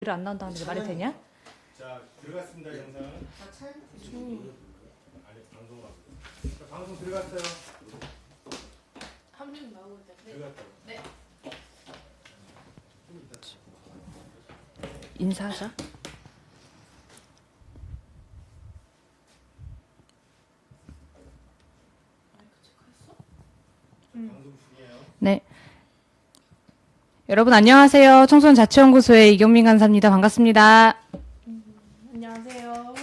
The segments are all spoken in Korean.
안 나온다는 게 말이 되냐? 자, 들어갔습니다. 영상. 아니, 방송 들어갔어요. 한 명 나오고 있는데. 들어갔다고. 네. 인사하자. 마이크 체크했어? 방송 중이에요. 네. 여러분 안녕하세요. 청소년 자치연구소의 이경민 간사입니다. 반갑습니다. 안녕하세요.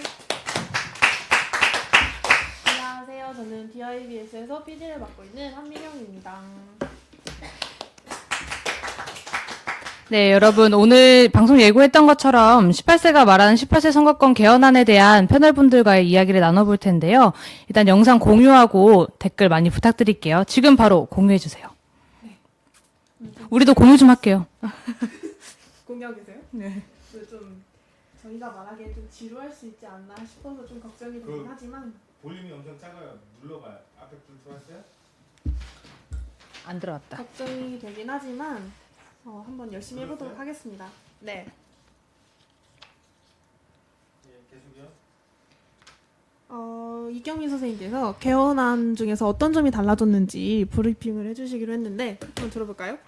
안녕하세요. 저는 DIBS에서 PD를 맡고 있는 한미경입니다. 네, 여러분 오늘 방송 예고했던 것처럼 18세가 말하는 18세 선거권 개헌안에 대한 패널분들과의 이야기를 나눠볼 텐데요. 일단 영상 공유하고 댓글 많이 부탁드릴게요. 지금 바로 공유해주세요. 우리도 공유 좀 할게요. 공개하고 계세요? 네. 좀 저희가 말하기에 좀 지루할 수 있지 않나 싶어서 좀 걱정이 되긴 하지만 볼륨이 엄청 작아요. 눌러봐요. 앞에 불 들어왔어요? 안 들어왔다. 걱정이 되긴 하지만 한번 열심히 해보도록 하겠습니다. 네. 예, 계속요. 이경민 선생님께서 개헌안 중에서 어떤 점이 달라졌는지 브리핑을 해주시기로 했는데 한번 들어볼까요?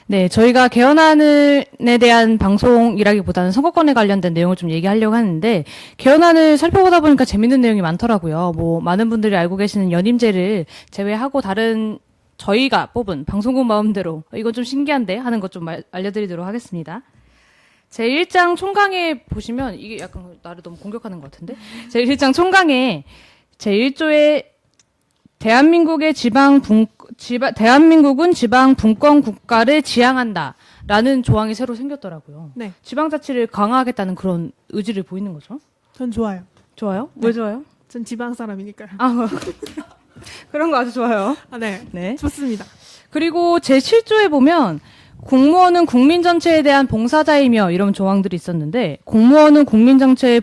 네, 저희가 개헌안에 대한 방송이라기보다는 선거권에 관련된 내용을 좀 얘기하려고 하는데, 개헌안을 살펴보다 보니까 재밌는 내용이 많더라고요. 뭐, 많은 분들이 알고 계시는 연임제를 제외하고 다른 저희가 뽑은 방송국 마음대로, 이건 좀 신기한데? 하는 것 좀 알려드리도록 하겠습니다. 제1장 총강에 보시면, 이게 약간 나를 너무 공격하는 것 같은데? 제1장 총강에 제1조에 대한민국은 지방 분권 국가를 지향한다라는 조항이 새로 생겼더라고요. 네. 지방자치를 강화하겠다는 그런 의지를 보이는 거죠. 전 좋아요. 좋아요? 네. 왜 좋아요? 전 지방 사람이니까요. 아, 그런 거 아주 좋아요. 네. 네. 좋습니다. 그리고 제7조에 보면 공무원은 국민 전체에 대한 봉사자이며 이런 조항들이 있었는데 공무원은 국민 전체에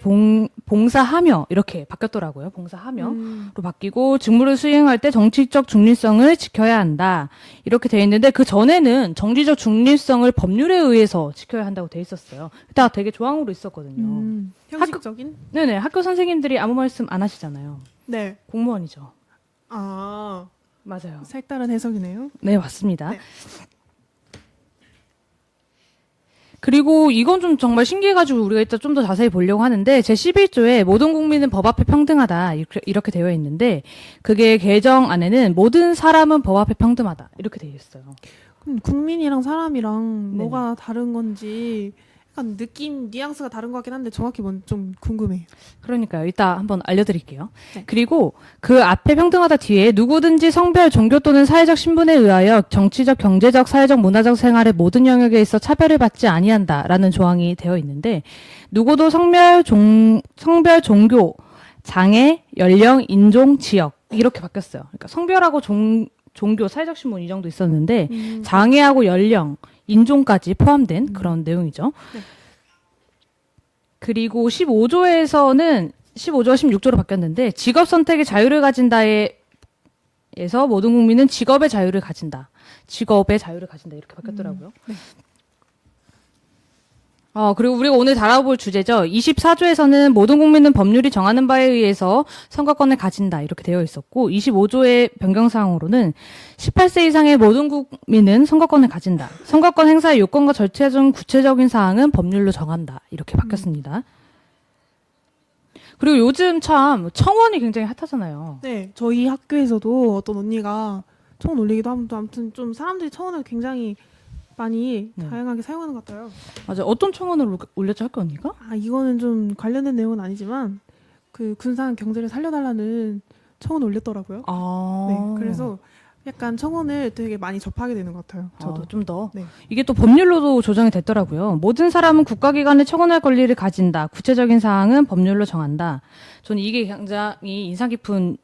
봉사하며 이렇게 바뀌었더라고요. 봉사하며로 바뀌고 직무를 수행할 때 정치적 중립성을 지켜야 한다. 이렇게 돼 있는데 그 전에는 정치적 중립성을 법률에 의해서 지켜야 한다고 돼 있었어요. 다 되게 조항으로 있었거든요. 형식적인? 네네. 학교 선생님들이 아무 말씀 안 하시잖아요. 네. 공무원이죠. 아, 맞아요. 색다른 해석이네요. 네, 맞습니다. 네. 그리고 이건 좀 정말 신기해가지고 우리가 이따 좀 더 자세히 보려고 하는데 제11조에 모든 국민은 법 앞에 평등하다 이렇게 되어 있는데 그게 개정안에는 모든 사람은 법 앞에 평등하다 이렇게 되어 있어요. 그럼 국민이랑 사람이랑 네네. 뭐가 다른 건지 약간 느낌, 뉘앙스가 다른 것 같긴 한데 정확히 뭔지 좀 궁금해요. 그러니까요. 이따 한번 알려드릴게요. 네. 그리고 그 앞에 평등하다 뒤에 누구든지 성별, 종교 또는 사회적 신분에 의하여 정치적, 경제적, 사회적, 문화적 생활의 모든 영역에 있어 차별을 받지 아니한다라는 조항이 되어 있는데 누구도 성별, 종교, 장애, 연령, 인종, 지역 이렇게 바뀌었어요. 그러니까 성별하고 종교, 사회적 신분 이 정도 있었는데 장애하고 연령, 인종까지 포함된 그런 내용이죠. 네. 그리고 15조에서는 15조가 16조로 바뀌었는데 직업 선택의 자유를 가진다에서 모든 국민은 직업의 자유를 가진다. 직업의 자유를 가진다 이렇게 바뀌었더라고요. 네. 그리고 우리가 오늘 다뤄볼 주제죠. 24조에서는 모든 국민은 법률이 정하는 바에 의해서 선거권을 가진다 이렇게 되어 있었고 25조의 변경사항으로는 18세 이상의 모든 국민은 선거권을 가진다. 선거권 행사의 요건과 절차 중 구체적인 사항은 법률로 정한다. 이렇게 바뀌었습니다. 그리고 요즘 참 청원이 굉장히 핫하잖아요. 네, 저희 학교에서도 어떤 언니가 청원 올리기도 하면서 아무튼 좀 사람들이 청원을 굉장히 많이 네. 다양하게 사용하는 것 같아요. 맞아. 어떤 청원을 올렸죠, 학교 언니가? 아, 이거는 좀 관련된 내용은 아니지만 그 군산 경제를 살려달라는 청원 올렸더라고요. 네, 그래서 약간 청원을 되게 많이 접하게 되는 것 같아요. 저도. 좀 더. 네. 이게 또 법률로도 조정이 됐더라고요. 모든 사람은 국가기관에 청원할 권리를 가진다. 구체적인 사항은 법률로 정한다. 저는 이게 굉장히 인상 깊은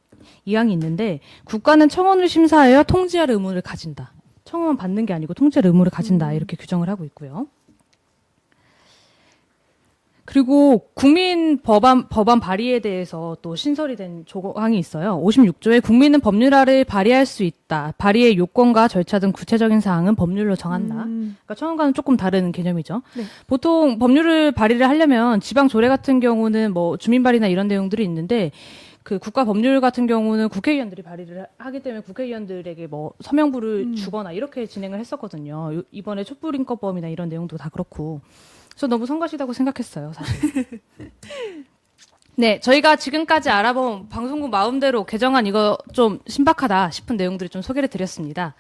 이항이 있는데 국가는 청원을 심사하여 통지할 의무를 가진다. 청원 받는 게 아니고 통지할 의무를 가진다. 이렇게 규정을 하고 있고요. 그리고 국민 법안 발의에 대해서 또 신설이 된 조항이 있어요. 56조에 국민은 법률 아래 발의할 수 있다. 발의의 요건과 절차 등 구체적인 사항은 법률로 정한다. 그러니까 처음과는 조금 다른 개념이죠. 네. 보통 법률을 발의를 하려면 지방 조례 같은 경우는 뭐 주민 발의나 이런 내용들이 있는데 그 국가 법률 같은 경우는 국회의원들이 발의를 하기 때문에 국회의원들에게 뭐 서명부를 주거나 이렇게 진행을 했었거든요. 이번에 촛불인권법이나 이런 내용도 다 그렇고. 그래서 너무 성가시다고 생각했어요, 사실. 네, 저희가 지금까지 알아본 방송국 마음대로 개정안 이거 좀 신박하다 싶은 내용들을 좀 소개를 드렸습니다.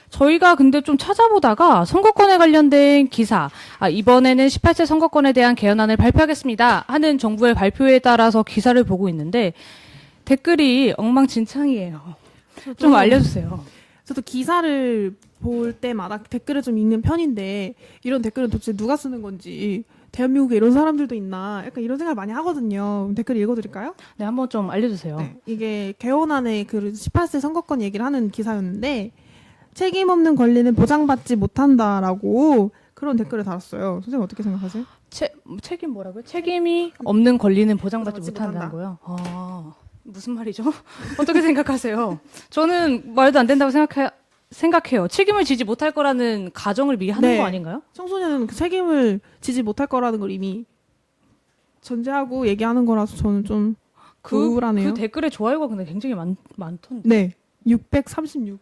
저희가 근데 좀 찾아보다가 선거권에 관련된 기사, 이번에는 18세 선거권에 대한 개헌안을 발표하겠습니다 하는 정부의 발표에 따라서 기사를 보고 있는데 댓글이 엉망진창이에요. 좀 알려주세요. 저도 기사를 볼 때마다 댓글을 좀 읽는 편인데 이런 댓글은 도대체 누가 쓰는 건지 대한민국에 이런 사람들도 있나 약간 이런 생각을 많이 하거든요. 댓글 읽어드릴까요? 네, 한번 좀 알려주세요. 네, 이게 개헌안의 그 18세 선거권 얘기를 하는 기사였는데 책임 없는 권리는 보장받지 못한다라고 그런 댓글을 달았어요. 선생님 어떻게 생각하세요? 책임 뭐라고요? 책임이 없는 권리는 보장받지 보장받지 못한다고요? 무슨 말이죠? 어떻게 생각하세요? 저는 말도 안 된다고 생각해요. 책임을 지지 못할 거라는 가정을 미리 하는 네. 거 아닌가요? 청소년은 그 책임을 지지 못할 거라는 걸 이미 전제하고 얘기하는 거라서 저는 좀 우울하네요. 그 댓글에 좋아요가 근데 굉장히 많던데. 네, 636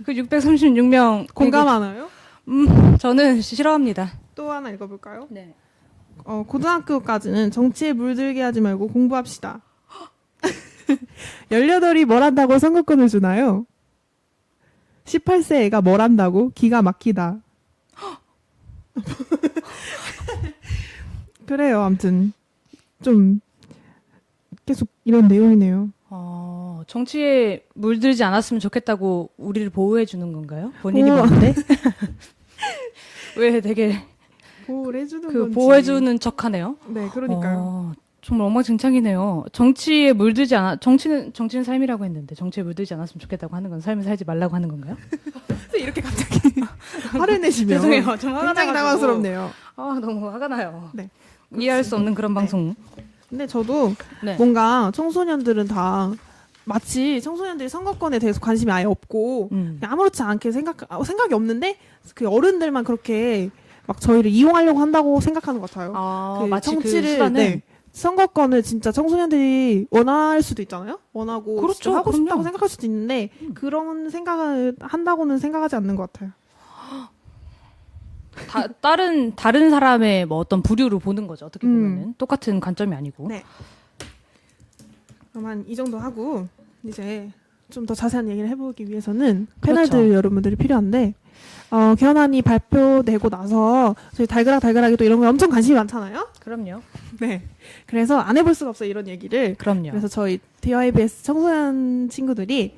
그 636명 공감하나요? 저는 싫어합니다. 또 하나 읽어볼까요? 네. 고등학교까지는 정치에 물들게 하지 말고 공부합시다. 18이 뭘 한다고 선거권을 주나요? 18세 애가 뭘 한다고? 기가 막히다. 그래요. 아무튼 좀 계속 이런 내용이네요. 정치에 물들지 않았으면 좋겠다고 우리를 보호해 주는 건가요? 본인이 보호. 뭔데? 왜 되게 보호를 해주는 그 건지. 보호해 주는 척하네요. 네, 그러니까요. 정말 엉망진창이네요. 정치에 물들지 정치는 삶이라고 했는데 정치에 물들지 않았으면 좋겠다고 하는 건 삶을 살지 말라고 하는 건가요? 이렇게 갑자기 화를 내시면 죄송해요. 좀 화가 굉장히 나가지고. 당황스럽네요. 너무 화가 나요. 네. 이해할 수 없는 그런 방송. 근데 저도 네. 뭔가 청소년들은 다 마치 청소년들이 선거권에 대해서 관심이 아예 없고 그냥 아무렇지 않게 생각이 없는데 그 어른들만 그렇게 막 저희를 이용하려고 한다고 생각하는 것 같아요. 그 마치 정치를 그 수단을. 네, 선거권을 진짜 청소년들이 원할 수도 있잖아요. 원하고 그렇죠, 진짜 하고 싶다고 그럼요. 생각할 수도 있는데 그런 생각을 한다고는 생각하지 않는 것 같아요. 다른 사람의 뭐 어떤 부류로 보는 거죠. 어떻게 보면은 똑같은 관점이 아니고. 네. 그럼 한 이 정도 하고 이제 좀 더 자세한 얘기를 해보기 위해서는 패널들 그렇죠. 여러분들이 필요한데 개헌안이 발표되고 나서 저희 달그락달그락이 또 이런 거 엄청 관심이 많잖아요. 그럼요. 네. 그래서 안 해볼 수가 없어요 이런 얘기를. 그럼요. 그래서 저희 DIBS 청소년 친구들이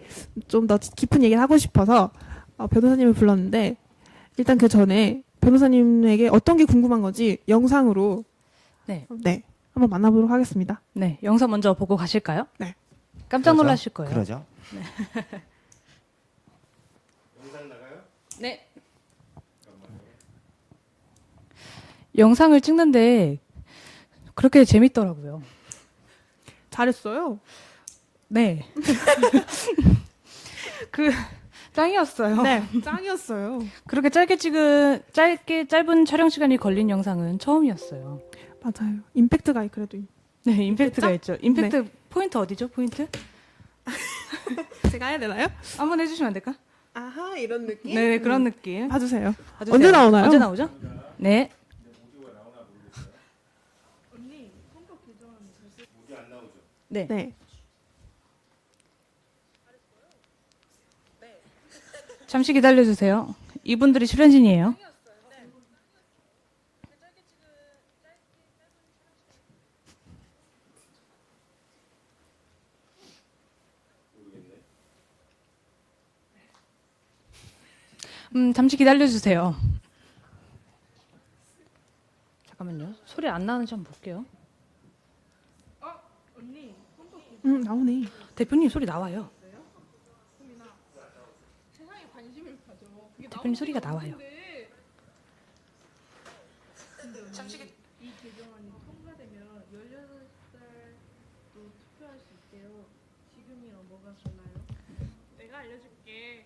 좀 더 깊은 얘기를 하고 싶어서 변호사님을 불렀는데 일단 그 전에 변호사님에게 어떤 게 궁금한 건지 영상으로 네. 한번 만나보도록 하겠습니다. 네. 영상 먼저 보고 가실까요? 네. 깜짝 놀라실 거예요. 그러죠. 영상 나가요? 네. 영상을 찍는데 그렇게 재밌더라고요. 잘했어요. 네. 짱이었어요. 네, 짱이었어요. 그렇게 짧은 촬영 시간이 걸린 영상은 처음이었어요. 맞아요. 임팩트가 그래도 네, 임팩트가 있겠죠? 있죠. 임팩트 포인트 어디죠? 포인트? 제가 해야 되나요? 한번 해주시면 안 될까? 아하 이런 느낌? 네, 그런 느낌. 봐주세요. 봐주세요. 언제 나오나요? 언제 나오죠? 네. 모두 안 나오죠? 네. 네. 잠시 기다려주세요. 이분들이 출연진이에요. 잠시 기다려주세요. 잠깐만요. 소리 안 나는지 한번 볼게요. 나오네. 대표님 소리 나와요. 대표님 소리가 나와요. 이 개정안이 통과되면 18살도 투표할 수 있대요. 지금이랑 뭐가 달라요? 내가 알려줄게.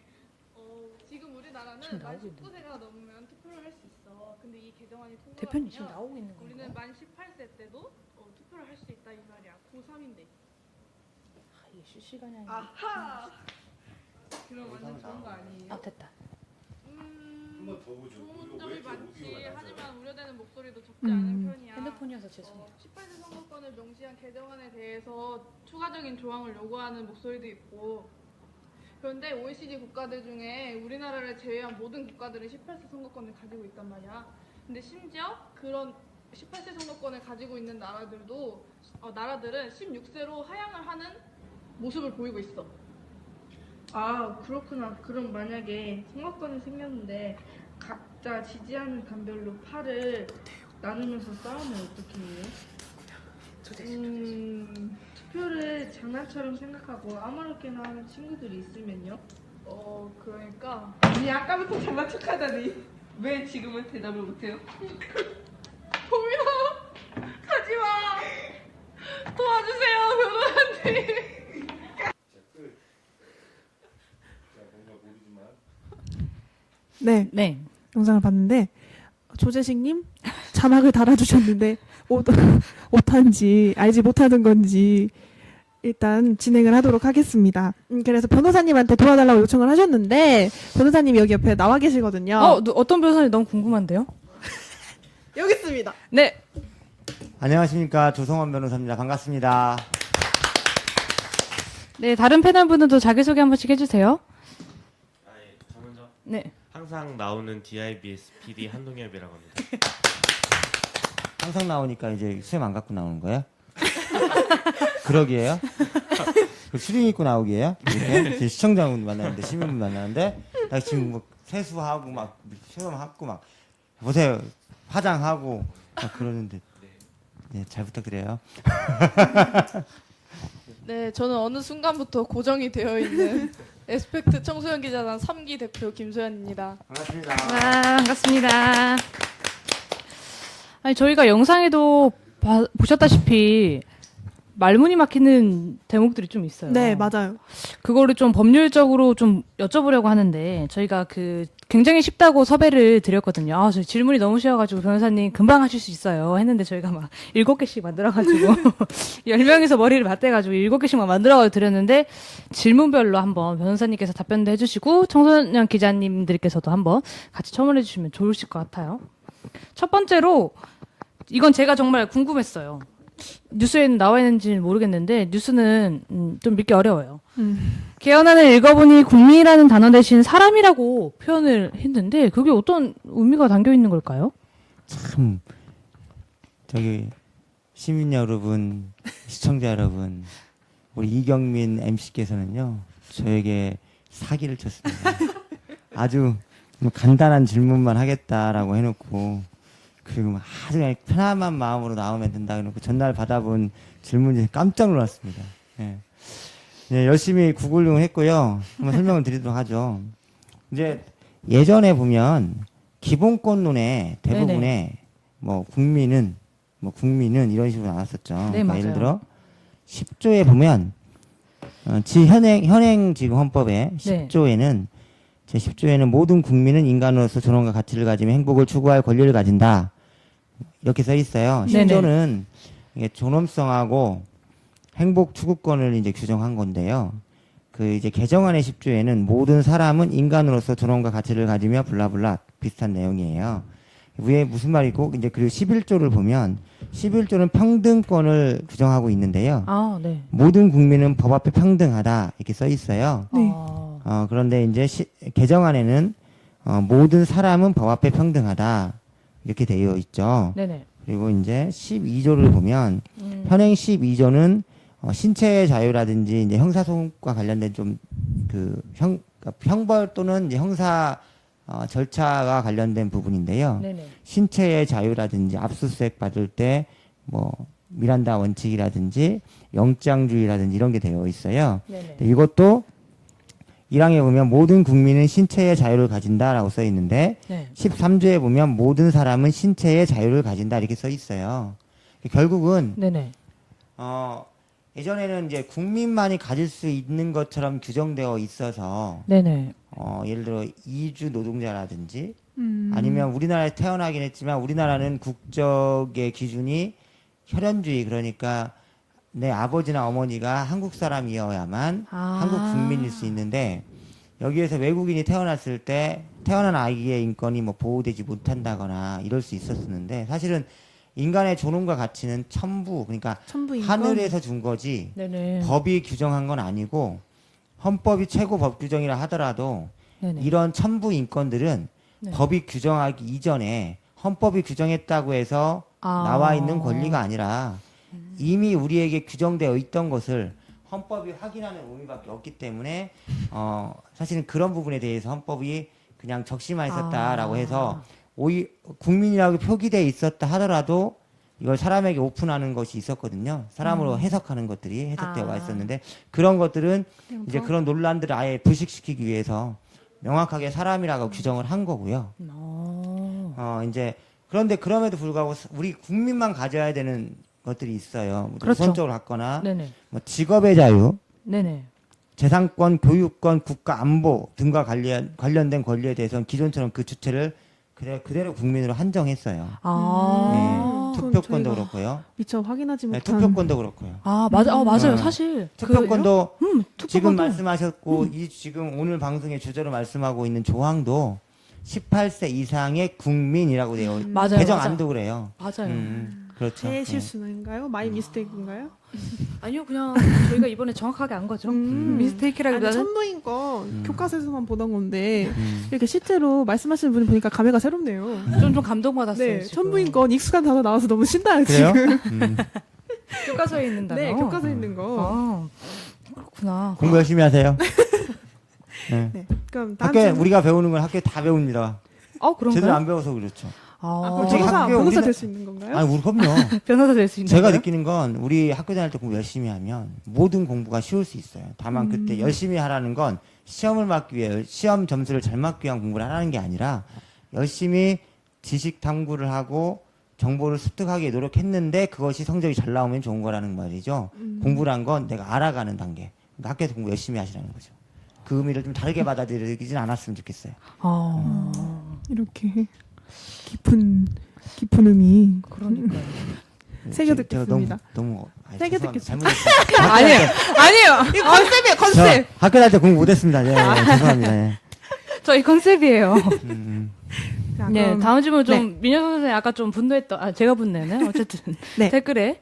지금 우리나라는 만 19세가 넘으면 투표를 할 수 있어. 근데 이 개정안이 대표님 지금 통과되면 나오고 있는 건가요? 우리는 만 18세 때도 투표를 할 수 있다 이 말이야. 고3인데. 이게 실시간이 아니라. 아하! 그럼 완전 좋은 거 아니에요? 아 됐다. 한 번 더 보죠. 좋은 이거 점이 왜 이렇게 많지. 오디오가 낮아요? 하지만 우려되는 목소리도 적지 않은 편이야. 핸드폰이어서 죄송해요. 18세 선거권을 명시한 개정안에 대해서 추가적인 조항을 요구하는 목소리도 있고, 그런데 OECD 국가들 중에 우리나라를 제외한 모든 국가들은 18세 선거권을 가지고 있단 말이야. 근데 심지어 그런 18세 선거권을 가지고 있는 나라들은 16세로 하향을 하는 모습을 보이고 있어. 아, 그렇구나. 그럼 만약에 선거권이 생겼는데 각자 지지하는 당별로 팔을 나누면서 싸우면 어떻게 해요? 투표를 장난처럼 생각하고 아무렇게나 하는 친구들이 있으면요? 그러니까 아니 아까부터 장난 척하다니 왜 지금은 대답을 못해요? 봄이나 가지마 도와주세요 변호사님. 자, 끝. 자, 뭔가 모르지만 네, 네. 영상을 봤는데 조재식님 자막을 달아주셨는데 오탄지 알지 못하는 건지 일단 진행을 하도록 하겠습니다. 그래서 변호사님한테 도와달라고 요청을 하셨는데 변호사님이 여기 옆에 나와 계시거든요. 어떤 변호사님 너무 궁금한데요? 여기 있습니다. 네. 안녕하십니까. 조성원 변호사입니다. 반갑습니다. 네, 다른 패널 분들도 자기소개 한 번씩 해주세요. 예, 저 먼저 네. 항상 나오는 DIBS PD 한동엽이라고 합니다. 항상 나오니까 이제 수염 안 갖고 나오는 거예요? 그러기에요? 추링 입고 나오기에요? 이렇게 제 시청자분 만나는데 시민분 만나는데 나 지금 뭐 세수하고 막 수염하고 막 보세요 화장하고 막 그러는데 네, 잘 부탁드려요. 네, 저는 어느 순간부터 고정이 되어 있는 에스펙트 청소년 기자단 3기 대표 김소연입니다. 반갑습니다. 와, 반갑습니다. 아니, 저희가 영상에도 보셨다시피 말문이 막히는 대목들이 좀 있어요. 네, 맞아요. 그거를 좀 법률적으로 좀 여쭤보려고 하는데 저희가 굉장히 쉽다고 섭외를 드렸거든요. 아, 저희 질문이 너무 쉬워가지고 변호사님 금방 하실 수 있어요 했는데 저희가 막 7개씩 만들어가지고 10명이서 머리를 맞대가지고 7개씩만 만들어가지고 드렸는데 질문별로 한번 변호사님께서 답변도 해주시고 청소년 기자님들께서도 한번 같이 첨언해 주시면 좋으실 것 같아요. 첫 번째로 이건 제가 정말 궁금했어요. 뉴스에는 나와 있는지는 모르겠는데 뉴스는 좀 믿기 어려워요. 개헌안을 읽어보니 국민이라는 단어 대신 사람이라고 표현을 했는데 그게 어떤 의미가 담겨 있는 걸까요? 참 저기 시민 여러분, 시청자 여러분, 우리 이경민 MC께서는요 저에게 사기를 쳤습니다. 아주 간단한 질문만 하겠다라고 해놓고 그리고 아주 그냥 편안한 마음으로 나오면 된다 해놓고 전날 받아본 질문이 깜짝 놀랐습니다. 예. 네, 열심히 구글링을 했고요. 한번 설명을 드리도록 하죠. 이제 예전에 보면 기본권론의 대부분의 뭐 국민은 이런 식으로 나왔었죠. 네, 그러니까 맞아요. 예를 들어 10조에 보면 현행 지금 헌법의 네. 10조에는 제 10조에는 모든 국민은 인간으로서 존엄과 가치를 가지며 행복을 추구할 권리를 가진다. 이렇게 써 있어요. 네네. 10조는 이게 존엄성하고 행복 추구권을 이제 규정한 건데요. 그 이제 개정안의 10조에는 모든 사람은 인간으로서 존엄과 가치를 가지며 블라블라 비슷한 내용이에요. 위에 무슨 말이고 이제 그리고 11조를 보면 11조는 평등권을 규정하고 있는데요. 아, 네. 모든 국민은 법 앞에 평등하다 이렇게 써 있어요. 네. 그런데 이제 개정안에는 모든 사람은 법 앞에 평등하다 이렇게 되어 있죠. 네네. 그리고 이제 12조를 보면 현행 12조는 신체의 자유라든지 이제 형사소송과 관련된 좀 형벌 또는 이제 형사 절차가 관련된 부분인데요. 네네. 신체의 자유라든지 압수수색 받을 때 뭐 미란다 원칙이라든지 영장주의라든지 이런 게 되어 있어요. 네네. 이것도 1항에 보면 모든 국민은 신체의 자유를 가진다라고 써 있는데 네. 13조에 보면 모든 사람은 신체의 자유를 가진다 이렇게 써 있어요. 결국은 네네. 예전에는 이제 국민만이 가질 수 있는 것처럼 규정되어 있어서 네네. 예를 들어 이주 노동자라든지 음. 아니면 우리나라에 태어나긴 했지만 우리나라는 국적의 기준이 혈연주의 그러니까 내 아버지나 어머니가 한국 사람이어야만 아. 한국 국민일 수 있는데 여기에서 외국인이 태어났을 때 태어난 아이의 인권이 뭐 보호되지 못한다거나 이럴 수 있었는데 사실은 인간의 존엄과 가치는 천부 그러니까 천부인권? 하늘에서 준 거지 네네. 법이 규정한 건 아니고 헌법이 최고 법 규정이라 하더라도 네네. 이런 천부 인권들은 네. 법이 규정하기 이전에 헌법이 규정했다고 해서 나와 있는 권리가 아니라 이미 우리에게 규정되어 있던 것을 헌법이 확인하는 의미밖에 없기 때문에 사실은 그런 부분에 대해서 헌법이 그냥 적시만 있었다라고 해서 국민이라고 표기되어 있었다 하더라도 이걸 사람에게 오픈하는 것이 있었거든요. 사람으로 해석하는 것들이 해석되어 와 있었는데 그런 것들은 이제 그런 논란들을 아예 불식시키기 위해서 명확하게 사람이라고 규정을 한 거고요. 이제 그런데 그럼에도 불구하고 우리 국민만 가져야 되는 것들이 있어요. 그렇죠. 우선적으로 갖거나 네네. 뭐 직업의 자유, 네네. 재산권, 교육권, 국가 안보 등과 관련된 권리에 대해서는 기존처럼 그 주체를 그대로 국민으로 한정했어요. 아. 네, 그건 투표권도 저희가 그렇고요. 미처 확인하지 네, 못한. 투표권도 그렇고요. 아, 맞아요. 음. 사실. 투표권도 지금 투표권도. 말씀하셨고 이 지금 오늘 방송의 주제로 말씀하고 있는 조항도 18세 이상의 국민이라고 되어 맞아요, 개정안도 그래요. 맞아요. 그렇죠. 제 네. 실수인가요? 마이 미스테이크인가요? 아니요, 그냥 저희가 이번에 정확하게 안 거죠. 아니, 미스테이크라기보다는. 천부인권 교과서에서만 보던 건데 이렇게 실제로 말씀하시는 분을 보니까 감회가 새롭네요. 좀 감동받았어요. 네, 지금. 천부인권 익숙한 단어 나와서 너무 신나요 그래요? 지금. 교과서에 있는 단어. 네, 교과서에 있는 거. 아, 그렇구나. 공부 열심히 하세요. 네. 네, 그럼 다음 학교에 질문. 우리가 배우는 건 학교에 다 배웁니다. 그런가요? 제대로 안 배워서 그렇죠. 그럼 솔직히 변호사 학교 변호사 우리는- 될 수 있는 건가요? 아니 우리 그럼요. 변호사 될 수 있는 제가 거예요? 느끼는 건 우리 학교 다닐 때 공부 열심히 하면 모든 공부가 쉬울 수 있어요. 다만 그때 열심히 하라는 건 시험을 맞기 위해 시험 점수를 잘 맞기 위한 공부를 하라는 게 아니라 열심히 지식 탐구를 하고 정보를 습득하기 위해 노력했는데 그것이 성적이 잘 나오면 좋은 거라는 말이죠. 공부란 건 내가 알아가는 단계. 그러니까 학교에서 공부 열심히 하시라는 거죠. 그 의미를 좀 다르게 받아들이진 않았으면 좋겠어요. 이렇게 깊은 의미 그러니까요. 새겨 제가 듣겠습니다. 너무 새겨 죄송합니다. 듣겠습니다. 잘못했어요. 아니에요. 이 컨셉이에요, 저 컨셉. 학교 다닐 때 공부 못했습니다. 네, 죄송합니다. 네. 저희 컨셉이에요. 자, 네, 그럼 다음 질문 좀 민현 선생님 아까 좀 분노했던 제가 분노했네. 어쨌든 네. 댓글에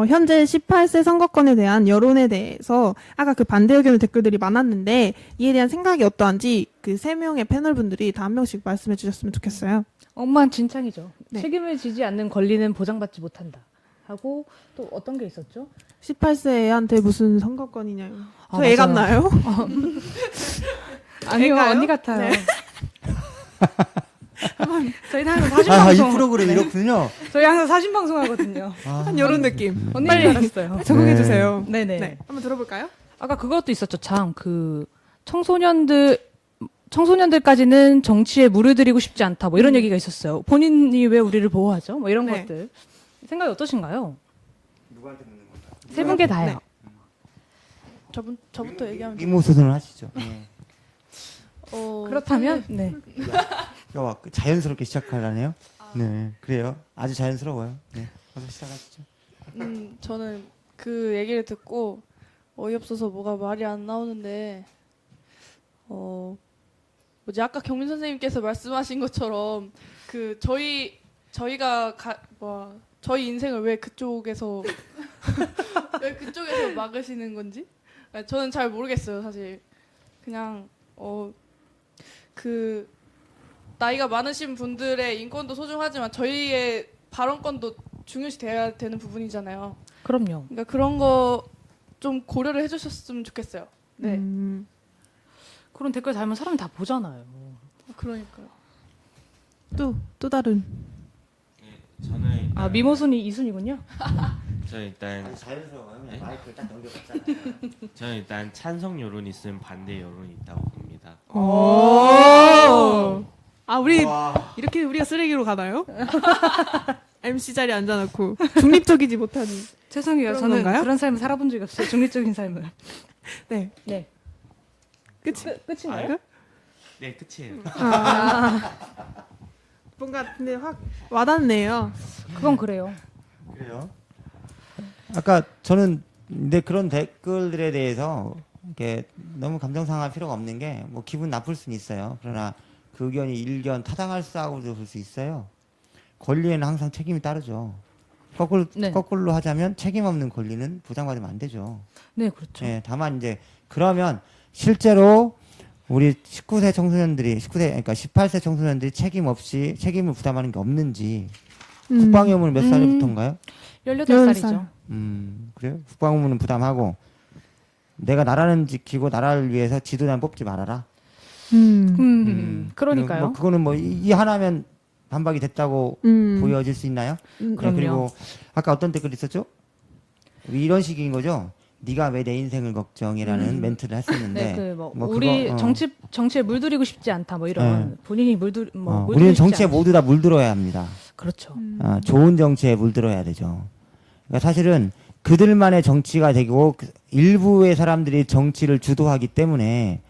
현재 18세 선거권에 대한 여론에 대해서 아까 그 반대 의견의 댓글들이 많았는데 이에 대한 생각이 어떠한지 그 세 명의 패널 분들이 다 한 명씩 말씀해 주셨으면 좋겠어요. 엉망진창이죠. 네. 책임을 지지 않는 권리는 보장받지 못한다. 하고 또 어떤 게 있었죠? 18세 애한테 무슨 선거권이냐. 아, 저 애 맞아요. 같나요? 아니요, 애가요? 언니 같아요. 네. 저희 항상 사진 이 방송. 프로그램 이렇군요. 저희 항상 사진 방송 하거든요. 한 이런 느낌. 언니 빨리 알았어요. 적응해 주세요. 네네. 네, 한번 들어볼까요? 아까 그것도 있었죠. 참 그 청소년들까지는 정치에 물을 들이고 싶지 않다. 뭐 이런 얘기가 있었어요. 본인이 왜 우리를 보호하죠? 뭐 이런 네. 것들. 생각이 어떠신가요? 누구한테 묻는 건가요? 세 분께 다요. 저부터 얘기하면 미모 수준을 하시죠. 네. 그렇다면 네. 야, 자연스럽게 시작하려네요. 네, 그래요. 아주 자연스러워요. 네, 어서 시작하시죠. 저는 그 얘기를 듣고 어이없어서 뭐가 말이 안 나오는데 뭐지 아까 경민 선생님께서 말씀하신 것처럼 그 저희가 저희 인생을 왜 그쪽에서 왜 그쪽에서 막으시는 건지 저는 잘 모르겠어요 사실 그냥 그 나이가 많으신 분들의 인권도 소중하지만 저희의 발언권도 중요시 돼야 되는 부분이잖아요. 그럼요. 그러니까 그런 거 좀 고려를 해주셨으면 좋겠어요. 네. 그런 댓글 달면 사람이 다 보잖아요. 그러니까요. 또 다른. 저는 아 미모순이 이순이군요. 저는 일단 자연스러워요. 네? 마이크를 딱 넘겨봤잖아요. 저는 일단 찬성 여론이 있으면 반대 여론이 있다고 봅니다. 오. 아, 우리 이렇게 우리가 쓰레기로 가나요? MC 자리에 앉아놓고 중립적이지 못하는. 죄송해요. 그런 저는 건가요? 그런 삶을 살아본 적이 없어요. 중립적인 삶을. 네. 네. 끝인가요? 네, 끝이에요. 뭔가 근데 확 와닿네요. 그건 그래요. 그래요? 아까 저는 근데 그런 댓글들에 대해서 이렇게 너무 감정 상할 필요가 없는 게 뭐 기분 나쁠 수는 있어요. 그러나 그 의견이 일견 타당할 수하고도 볼 수 있어요. 권리에는 항상 책임이 따르죠. 네. 거꾸로 하자면 책임 없는 권리는 보장받으면 안 되죠. 네, 그렇죠. 예, 다만 이제 그러면 실제로 우리 19세 청소년들이 18세 청소년들이 책임 없이 책임을 부담하는 게 없는지 국방의무는 몇 살부터인가요? 18살이죠. 그래요? 국방의무는 부담하고 내가 나라는 지키고 나라를 위해서 지도자는 뽑지 말아라. 그러니까요. 뭐 그거는 뭐 이 하나면 반박이 됐다고 보여질 수 있나요? 네, 그럼요. 그리고 아까 어떤 댓글 있었죠? 이런 식인 거죠. 네가 왜 내 인생을 걱정이라는 멘트를 했었는데, 네, 뭐 뭐 우리 그거, 정치에 물들이고 싶지 않다, 뭐 이런 본인이 물들이고 우리는 싶지 정치에 않으시- 모두 다 물들어야 합니다. 그렇죠. 좋은 정치에 물들어야 되죠. 그러니까 사실은 그들만의 정치가 되고 일부의 사람들이 정치를 주도하기 때문에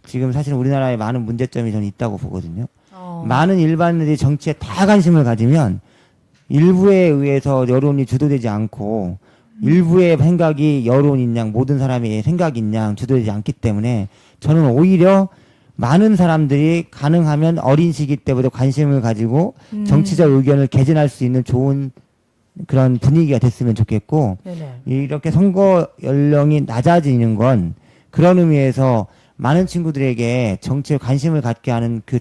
지금 사실 우리나라에 많은 문제점이 저는 있다고 보거든요. 많은 일반인들이 정치에 다 관심을 가지면 일부에 의해서 여론이 주도되지 않고 일부의 생각이 여론인 양 모든 사람의 생각인 양 주도되지 않기 때문에 저는 오히려 많은 사람들이 가능하면 어린 시기 때부터 관심을 가지고 정치적 의견을 개진할 수 있는 좋은 그런 분위기가 됐으면 좋겠고 네네. 이렇게 선거 연령이 낮아지는 건 그런 의미에서 많은 친구들에게 정치에 관심을 갖게 하는 그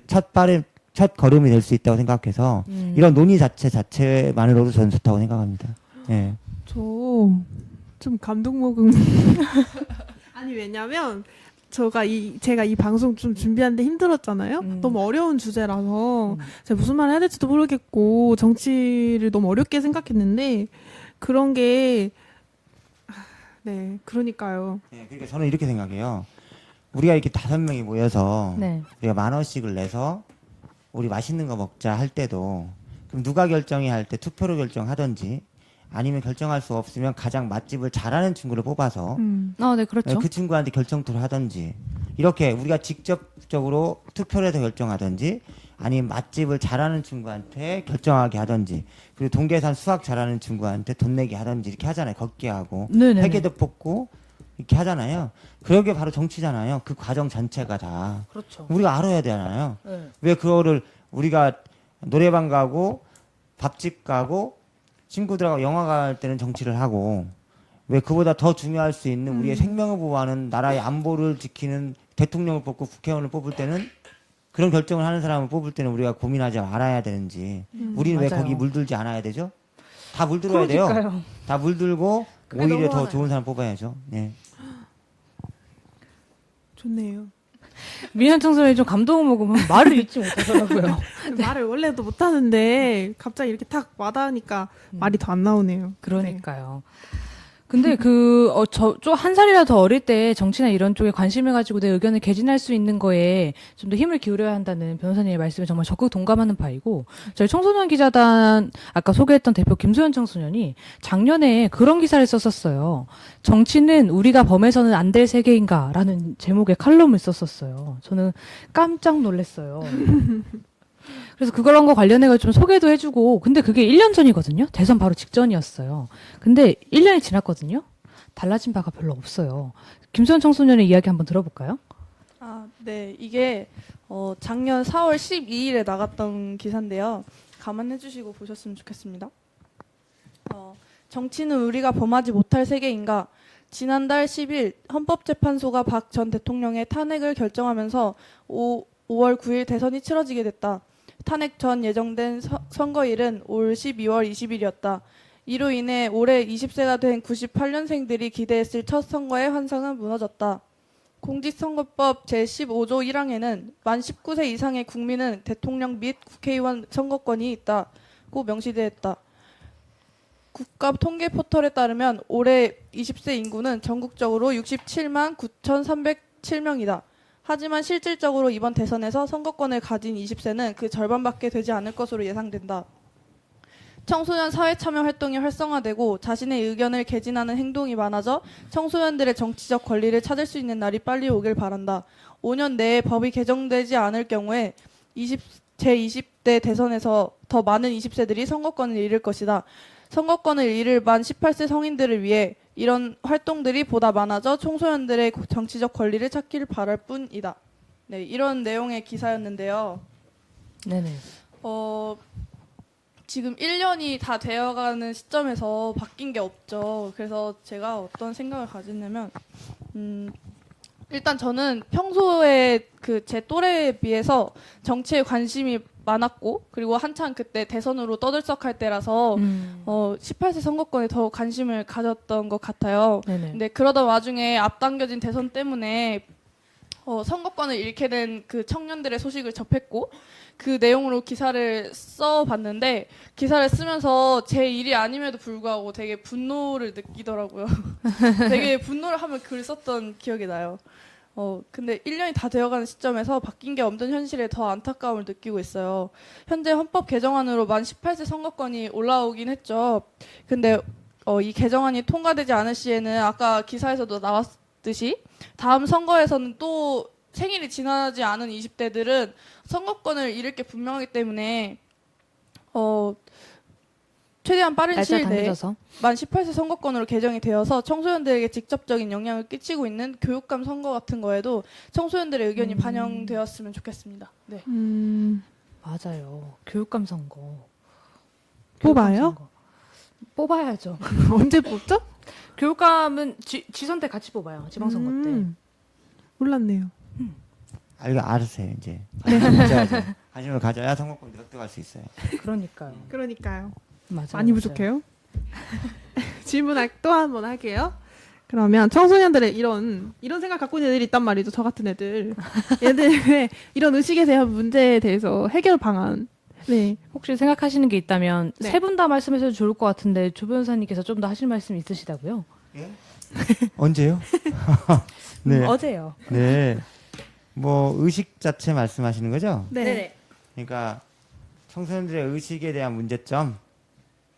첫 걸음이 될 수 있다고 생각해서 이런 논의 자체만으로도 저는 좋다고 생각합니다. 예. 저 좀 감동 먹은. 아니 왜냐면 제가 이 방송 좀 준비하는데 힘들었잖아요. 너무 어려운 주제라서 제가 무슨 말을 해야 될지도 모르겠고 정치를 너무 어렵게 생각했는데 그런 게 네, 그러니까요. 네, 그러니까 저는 이렇게 생각해요. 우리가 이렇게 5명이 모여서 네. 우리가 10,000원씩을 내서 우리 맛있는 거 먹자 할 때도 그럼 누가 결정해 할 때 투표로 결정하든지 아니면 결정할 수 없으면 가장 맛집을 잘하는 친구를 뽑아서 네, 그렇죠. 그 친구한테 결정토를 하든지 이렇게 우리가 직접적으로 투표를 해서 결정하든지 아니면 맛집을 잘하는 친구한테 결정하게 하든지 그리고 동계산 수학 잘하는 친구한테 돈 내게 하든지 이렇게 하잖아요. 걷게 하고 네네네. 회계도 뽑고 이렇게 하잖아요. 그게 바로 정치잖아요. 그 과정 전체가 다 그렇죠. 우리가 알아야 되잖아요. 네. 왜 그거를 우리가 노래방 가고 밥집 가고 친구들하고 영화 갈 때는 정치를 하고 왜 그보다 더 중요할 수 있는 우리의 생명을 보호하는 나라의 안보를 지키는 대통령을 뽑고 국회의원을 뽑을 때는 그런 결정을 하는 사람을 뽑을 때는 우리가 고민하지 말아야 되는지 우리는 왜 맞아요. 거기 물들지 않아야 되죠? 다 물들어야 돼요. 그러니까요. 다 물들고 그게 오히려 너무 더 많아요. 좋은 사람 뽑아야죠. 네. 좋네요. 미연 청소년이 좀 감동을 먹으면 말을 잊지 못하더라고요. 말을 원래도 못하는데 갑자기 이렇게 탁 와닿으니까 말이 더 안 나오네요. 그러니까요. 근데 좀 한 살이라 더 어릴 때 정치나 이런 쪽에 관심을 가지고 내 의견을 개진할 수 있는 거에 좀 더 힘을 기울여야 한다는 변호사님의 말씀에 정말 적극 동감하는 바이고, 저희 청소년 기자단 아까 소개했던 대표 김소연 청소년이 작년에 그런 기사를 썼었어요. 정치는 우리가 범해서는 안 될 세계인가? 라는 제목의 칼럼을 썼었어요. 저는 깜짝 놀랐어요. 그래서 그런 거 관련해서 좀 소개도 해주고, 근데 그게 1년 전이거든요? 대선 바로 직전이었어요. 근데 1년이 지났거든요? 달라진 바가 별로 없어요. 김소연 청소년의 이야기 한번 들어볼까요? 네. 이게 작년 4월 12일에 나갔던 기사인데요. 감안해 주시고 보셨으면 좋겠습니다. 정치는 우리가 범하지 못할 세계인가? 지난달 10일 헌법재판소가 박 전 대통령의 탄핵을 결정하면서 5월 9일 대선이 치러지게 됐다. 탄핵 전 예정된 선거일은 올 12월 20일이었다. 이로 인해 올해 20세가 된 98년생들이 기대했을 첫 선거의 환상은 무너졌다. 공직선거법 제15조 1항에는 만 19세 이상의 국민은 대통령 및 국회의원 선거권이 있다고 명시되었다. 국가 통계 포털에 따르면 올해 20세 인구는 전국적으로 67만 9,307명이다. 하지만 실질적으로 이번 대선에서 선거권을 가진 20세는 그 절반밖에 되지 않을 것으로 예상된다. 청소년 사회참여 활동이 활성화되고 자신의 의견을 개진하는 행동이 많아져 청소년들의 정치적 권리를 찾을 수 있는 날이 빨리 오길 바란다. 5년 내에 법이 개정되지 않을 경우에 제20대 대선에서 더 많은 20세들이 선거권을 잃을 것이다. 선거권을 잃을 만 18세 성인들을 위해 이런 활동들이 보다 많아져 청소년들의 정치적 권리를 찾기를 바랄 뿐이다. 네, 이런 내용의 기사였는데요. 네네. 지금 1년이 다 되어가는 시점에서 바뀐 게 없죠. 그래서 제가 어떤 생각을 가졌냐면, 일단 저는 평소에 그 제 또래에 비해서 정치에 관심이 많았고, 그리고 한창 그때 대선으로 떠들썩할 때라서 18세 선거권에 더 관심을 가졌던 것 같아요. 네네. 근데 그러던 와중에 앞당겨진 대선 때문에 선거권을 잃게 된 그 청년들의 소식을 접했고, 그 내용으로 기사를 써봤는데, 기사를 쓰면서 제 일이 아님에도 불구하고 되게 분노를 느끼더라고요. 되게 분노를 하며 글을 썼던 기억이 나요. 근데 1년이 다 되어가는 시점에서 바뀐 게 없는 현실에 더 안타까움을 느끼고 있어요. 현재 헌법 개정안으로 만 18세 선거권이 올라오긴 했죠. 근데 이 개정안이 통과되지 않을 시에는 아까 기사에서도 나왔듯이 다음 선거에서는 또 생일이 지나지 않은 20대들은 선거권을 잃을 게 분명하기 때문에 최대한 빠른 날짜 시일 내에 당겨져서. 만 18세 선거권으로 개정이 되어서 청소년들에게 직접적인 영향을 끼치고 있는 교육감 선거 같은 거에도 청소년들의 의견이 반영되었으면 좋겠습니다. 네. 맞아요. 교육감 선거. 뽑아요? 교육감 선거. 뽑아야죠. 언제 뽑죠? 교육감은 지선 때 같이 뽑아요. 지방선거 때. 몰랐네요. 알으세요 이제. 관심을 가져야 선거권이 획득할 수 있어요. 그러니까요. 그러니까요. 맞아요. 많이 부족해요. 질문 또 한 번 할게요. 그러면 청소년들의 이런 생각 갖고 있는 애들이 있단 말이죠. 저 같은 애들. 얘들의 이런 의식에 대한 문제에 대해서 해결 방안. 네. 혹시 생각하시는 게 있다면 네. 세 분 다 말씀하셔도 좋을 것 같은데 조 변호사님께서 좀 더 하실 말씀 있으시다고요? 예? 언제요? 네. 어제요. 네. 뭐 의식 자체 말씀하시는 거죠? 네. 그러니까 청소년들의 의식에 대한 문제점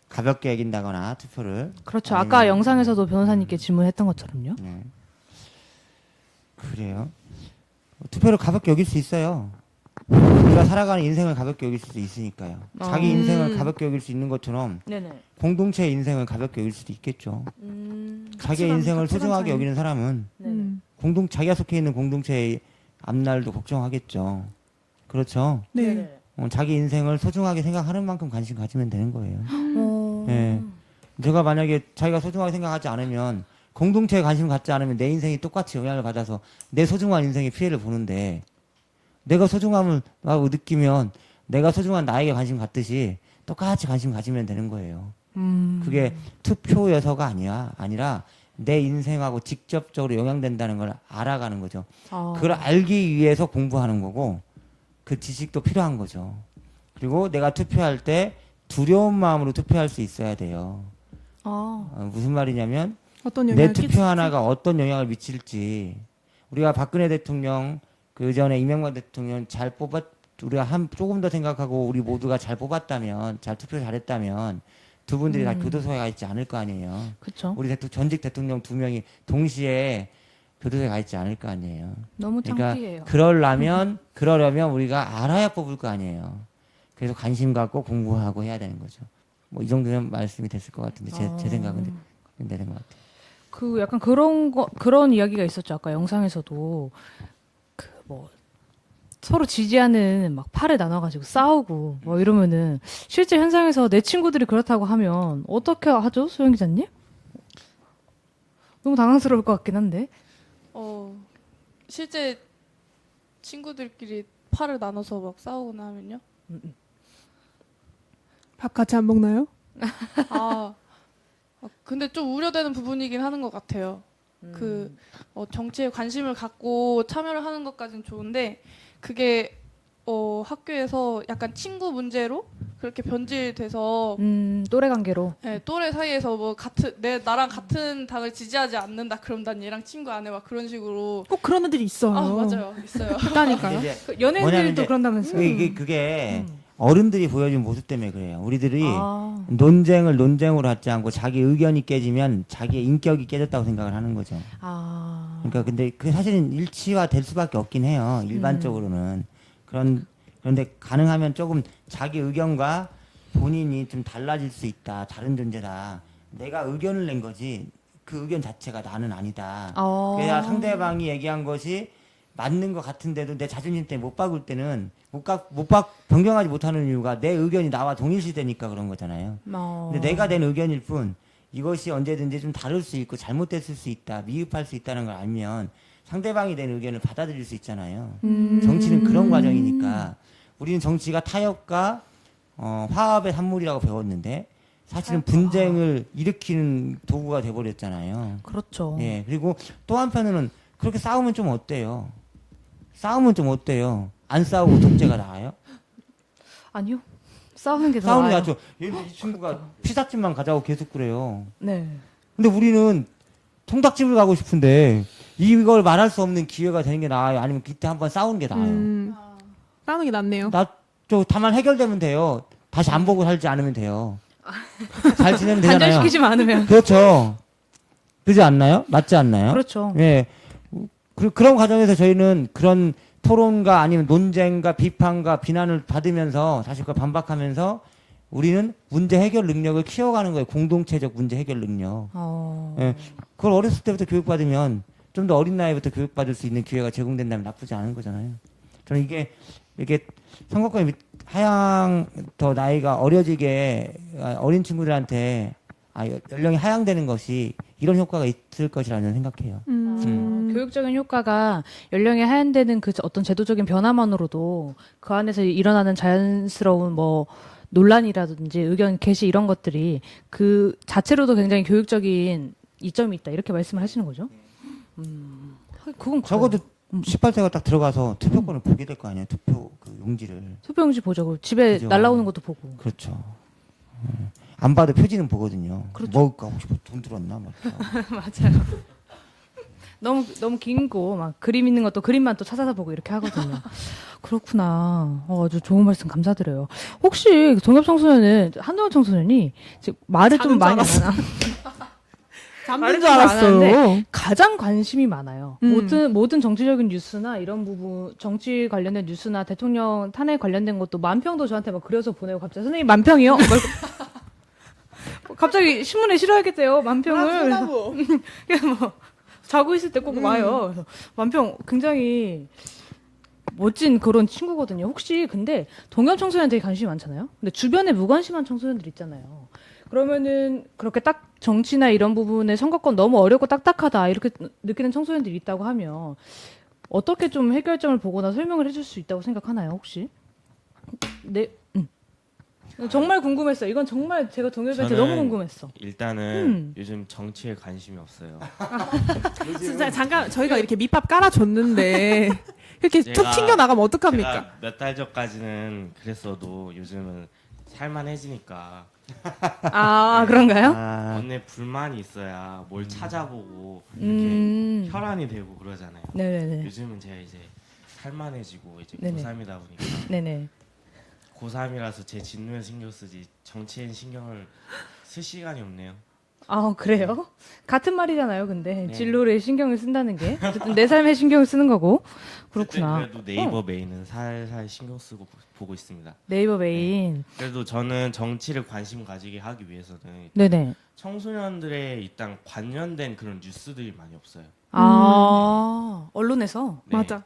가볍게 여긴다거나 투표를 그렇죠. 아니면- 아까 영상에서도 변호사님께 질문했던 것처럼요. 네. 그래요. 투표를 가볍게 여길 수 있어요. 우리가 살아가는 인생을 가볍게 여길 수도 있으니까요. 자기 인생을 가볍게 여길 수 있는 것처럼 네네. 공동체의 인생을 가볍게 여길 수도 있겠죠. 자기의 인생을 소중하게 차이. 여기는 사람은 네네. 자기가 속해 있는 공동체의 앞날도 걱정하겠죠. 그렇죠. 네. 자기 인생을 소중하게 생각하는 만큼 관심 가지면 되는 거예요. 어... 예. 제가 만약에 자기가 소중하게 생각하지 않으면 공동체에 관심 갖지 않으면 내 인생이 똑같이 영향을 받아서 내 소중한 인생에 피해를 보는데 내가 소중함을 느끼면 내가 소중한 나에게 관심 갖듯이 똑같이 관심 가지면 되는 거예요. 그게 투표여서가 아니라 내 인생하고 직접적으로 영향된다는 걸 알아가는 거죠. 그걸 알기 위해서 공부하는 거고 그 지식도 필요한 거죠. 그리고 내가 투표할 때 두려운 마음으로 투표할 수 있어야 돼요. 무슨 말이냐면 어떤 내 영향을 투표 하나가 어떤 영향을 미칠지 우리가 박근혜 대통령 그 전에 이명박 대통령 우리가 조금 더 생각하고 우리 모두가 잘 뽑았다면 잘 투표 잘했다면 두 분들이 다 교도소에 가 있지 않을 거 아니에요. 그렇죠. 우리 전직 대통령 2명이 동시에 교도소에 가 있지 않을 거 아니에요. 너무 창피해요. 그러려면 우리가 알아야 뽑을 거 아니에요. 그래서 관심 갖고 공부하고 해야 되는 거죠. 뭐 이 정도면 말씀이 됐을 것 같은데 제 생각은 되는 것 같아요. 그 약간 그런 이야기가 있었죠. 아까 영상에서도 그 뭐 서로 지지하는 막 팔을 나눠가지고 싸우고 뭐 이러면은 실제 현장에서 내 친구들이 그렇다고 하면 어떻게 하죠, 소영 기자님? 너무 당황스러울 것 같긴 한데. 실제 친구들끼리 팔을 나눠서 막 싸우거나 하면요? 밥 같이 안 먹나요? 근데 좀 우려되는 부분이긴 하는 것 같아요. 정치에 관심을 갖고 참여를 하는 것까지는 좋은데, 그게, 학교에서 약간 친구 문제로, 그렇게 변질돼서 또래 관계로. 네, 또래 사이에서 뭐 나랑 같은 당을 지지하지 않는다. 그럼 난 얘랑 친구 안 해. 막 그런 식으로. 꼭 그런 애들이 있어요. 아 맞아요, 있어요. 있다니까요. 이제 그 뭐냐면 연예인들도 이제 그런다면서요. 그게 어른들이 보여준 모습 때문에 그래요. 우리들이 아. 논쟁을 논쟁으로 하지 않고 자기 의견이 깨지면 자기의 인격이 깨졌다고 생각을 하는 거죠. 아. 그러니까 근데 그 사실은 일치화 될 수밖에 없긴 해요. 일반적으로는. 그런데 가능하면 조금 자기 의견과 본인이 좀 달라질 수 있다. 다른 존재다. 내가 의견을 낸 거지 그 의견 자체가 나는 아니다. 그래야 상대방이 얘기한 것이 맞는 것 같은데도 내 자존심 때문에 못 바꿀 때는 변경하지 못하는 이유가 내 의견이 나와 동일시되니까 그런 거잖아요. 근데 내가 낸 의견일 뿐 이것이 언제든지 좀 다를 수 있고 잘못됐을 수 있다, 미흡할 수 있다는 걸 알면 상대방이 낸 의견을 받아들일 수 있잖아요. 정치는 그런 과정이니까 우리는 정치가 타협과 화합의 산물이라고 배웠는데 사실은 분쟁을 일으키는 도구가 돼버렸잖아요. 그렇죠. 예, 그리고 또 한편으로는 그렇게 싸우면 좀 어때요? 싸우면 좀 어때요? 안 싸우고 독재가 나아요? 아니요. 싸우는 게 더 싸우는 게 나아요. 낫죠. 이 친구가 피자집만 가자고 계속 그래요. 네. 근데 우리는 통닭집을 가고 싶은데 이걸 말할 수 없는 기회가 되는 게 나아요? 아니면 그때 한번 싸우는 게 나아요? 싸우는 게 낫네요. 다만 해결되면 돼요. 다시 안 보고 살지 않으면 돼요. 잘 지내면 되잖아요. 단절시키지 않으면. 그렇죠. 그렇지 않나요? 맞지 않나요? 그렇죠. 예. 그런 과정에서 저희는 그런 토론과 아니면 논쟁과 비판과 비난을 받으면서 사실 그걸 반박하면서 우리는 문제 해결 능력을 키워가는 거예요. 공동체적 문제 해결 능력. 예. 그걸 어렸을 때부터 교육받으면 좀 더 어린 나이부터 교육받을 수 있는 기회가 제공된다면 나쁘지 않은 거잖아요. 저는 이게 선거권이 더 나이가 어려지게 어린 친구들한테 연령이 하향되는 것이 이런 효과가 있을 것이라는 생각해요. 교육적인 효과가 연령이 하향되는 그 어떤 제도적인 변화만으로도 그 안에서 일어나는 자연스러운 뭐 논란이라든지 의견 개시 이런 것들이 그 자체로도 굉장히 교육적인 이점이 있다 이렇게 말씀을 하시는 거죠? 그건 적어도 18세가 딱 들어가서 투표권을 보게 될 거 아니에요. 투표 그 용지를. 투표용지 보죠. 그 집에 그죠. 날라오는 것도 보고. 그렇죠. 안 봐도 표지는 보거든요. 그렇죠. 먹을까 혹시 돈 들었나 막. 맞아요. 너무 긴고 막 그림 있는 것도 그림만 또 찾아서 보고 이렇게 하거든요. 그렇구나. 아주 좋은 말씀 감사드려요. 혹시 동엽 청소년은 한동훈 청소년이 지금 말을 좀 많이 안 하나? 잠든 줄 알았어요. 가장 관심이 많아요. 모든 정치적인 뉴스나 이런 부분, 정치 관련된 뉴스나 대통령 탄핵 관련된 것도 만평도 저한테 막 그려서 보내고 갑자기 선생님 만평이요? 갑자기 신문에 실어야겠대요. 만평을. 그래서 뭐 자고 있을 때 꼭 와요. 그래서 만평 굉장히 멋진 그런 친구거든요. 혹시 근데 동엽 청소년 되게 관심이 많잖아요. 근데 주변에 무관심한 청소년들 있잖아요. 그러면은 그렇게 딱 정치나 이런 부분에 선거권 너무 어렵고 딱딱하다 이렇게 느끼는 청소년들이 있다고 하면 어떻게 좀 해결점을 보거나 설명을 해줄 수 있다고 생각하나요 혹시? 네, 정말 궁금했어요. 이건 정말 제가 동엽이한테 너무 궁금했어. 일단은 요즘 정치에 관심이 없어요. 진짜 잠깐 저희가 이렇게 밑밥 깔아줬는데 이렇게 툭 튕겨 나가면 어떡합니까? 제가 몇 달 전까지는 그랬어도 요즘은 살만해지니까 아 그런가요? 원래 불만이 있어야 뭘 찾아보고 이렇게 혈안이 되고 그러잖아요. 네네네. 요즘은 제가 이제 살만해지고 이제 네네. 고3이다 보니까 네네. 고3이라서 제 진로에 신경 쓰지 정치엔 신경을 쓸 시간이 없네요. 아 그래요? 같은 말이잖아요. 근데 네. 진로에 신경을 쓴다는 게 어쨌든 내 삶에 신경을 쓰는 거고 그렇구나. 그래도 네이버 메인은 살살 신경 쓰고 보고 있습니다. 네이버 메인. 그래도 저는 정치를 관심 가지게 하기 위해서는 네네. 청소년들의 일단 관련된 그런 뉴스들이 많이 없어요. 아 언론에서. 네. 맞아.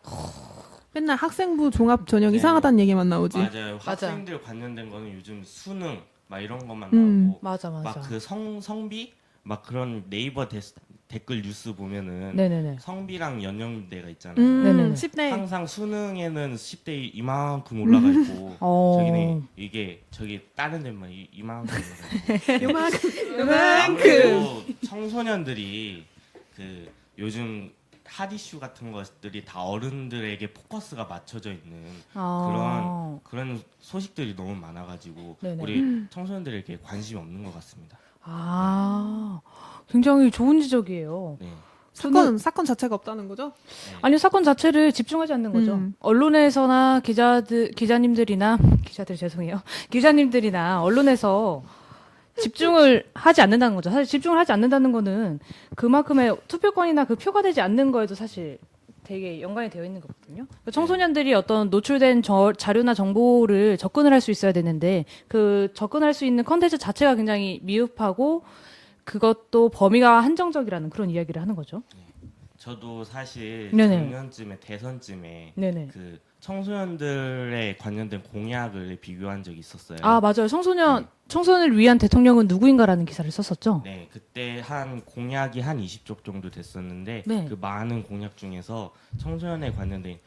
맨날 학생부 종합 전형 네. 이상하다는 얘기만 나오지. 맞아요. 맞아. 학생들 관련된 거는 요즘 수능 막 이런 것만 음. 나오고 맞아. 막 그 성비 막 그런 네이버 댓글 뉴스 보면은 네네네. 성비랑 연령대가 있잖아요. 네네네. 10대. 항상 수능에는 10대 이만큼 올라가 있고 저기는 이게 저기 다른 데만 이만큼 올라가 있고 요만큼. 아무래도 청소년들이 그 요즘 핫 이슈 같은 것들이 다 어른들에게 포커스가 맞춰져 있는 그런 소식들이 너무 많아가지고 네네. 우리 청소년들에게 관심이 없는 것 같습니다. 굉장히 좋은 지적이에요. 네. 사건 자체가 없다는 거죠? 아니요, 사건 자체를 집중하지 않는 거죠. 언론에서나 기자님들이나 언론에서 집중을 하지 않는다는 거죠. 사실 집중을 하지 않는다는 거는 그만큼의 투표권이나 그 표가 되지 않는 거에도 사실 되게 연관이 되어 있는 거거든요. 그러니까 청소년들이 어떤 노출된 자료나 정보를 접근을 할 수 있어야 되는데 그 접근할 수 있는 컨텐츠 자체가 굉장히 미흡하고 그것도 범위가 한정적이라는 그런 이야기를 하는 거죠. 저도 사실 네네. 작년쯤에 대선쯤에 네네. 그 청소년들에 관련된 공약을 비교한 적이 있었어요. 맞아요. 청소년을 위한 대통령은 누구인가라는 기사를 썼었죠. 네, 그때 한 공약이 한 20쪽 정도 됐었는데 네. 그 많은 공약 중에서 청소년에 관련된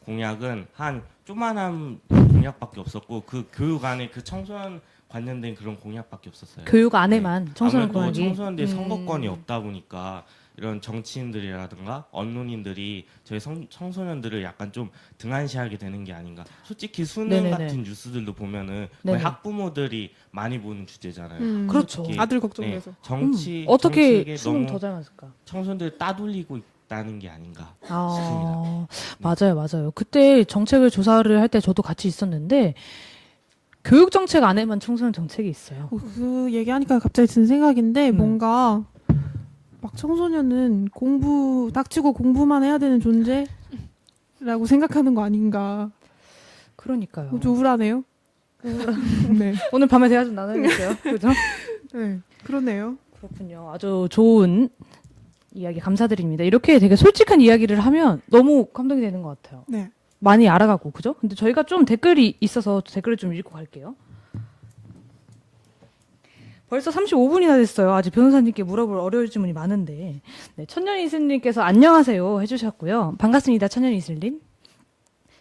공약은 한 조만한 공약밖에 없었고 그 교육 안에 그 청소년 관련된 그런 공약밖에 없었어요. 교육 안에만 청소년 아무래도 공약이. 청소년들이 선거권이 없다 보니까 이런 정치인들이라든가 언론인들이 저희 청소년들을 약간 좀 등한시하게 되는 게 아닌가. 솔직히 수능 네네네. 같은 뉴스들도 보면은 거의 네네. 학부모들이 많이 보는 주제잖아요. 그렇죠. 특히, 아들 걱정돼서. 정치 어떻게 정치에게 수능 너무 더 잘 맞을까? 청소년들 따돌리고 있다는 게 아닌가 싶습니다. 맞아요. 그때 정책을 조사를 할 때 저도 같이 있었는데 교육 정책 안에만 청소년 정책이 있어요. 그 얘기하니까 갑자기 든 생각인데 뭔가 막 청소년은 닥치고 공부만 해야 되는 존재라고 생각하는 거 아닌가. 그러니까요. 좀 우울하네요. 네. 오늘 밤에 대화 좀 나눠야겠어요. 그죠? 네. 그러네요. 그렇군요. 아주 좋은 이야기 감사드립니다. 이렇게 되게 솔직한 이야기를 하면 너무 감동이 되는 것 같아요. 네. 많이 알아가고, 그죠? 근데 저희가 좀 댓글이 있어서 댓글을 좀 읽고 갈게요. 벌써 35분이나 됐어요. 아직 변호사님께 물어볼 어려울 질문이 많은데. 네, 천년이슬님께서 안녕하세요 해주셨고요. 반갑습니다, 천년이슬님.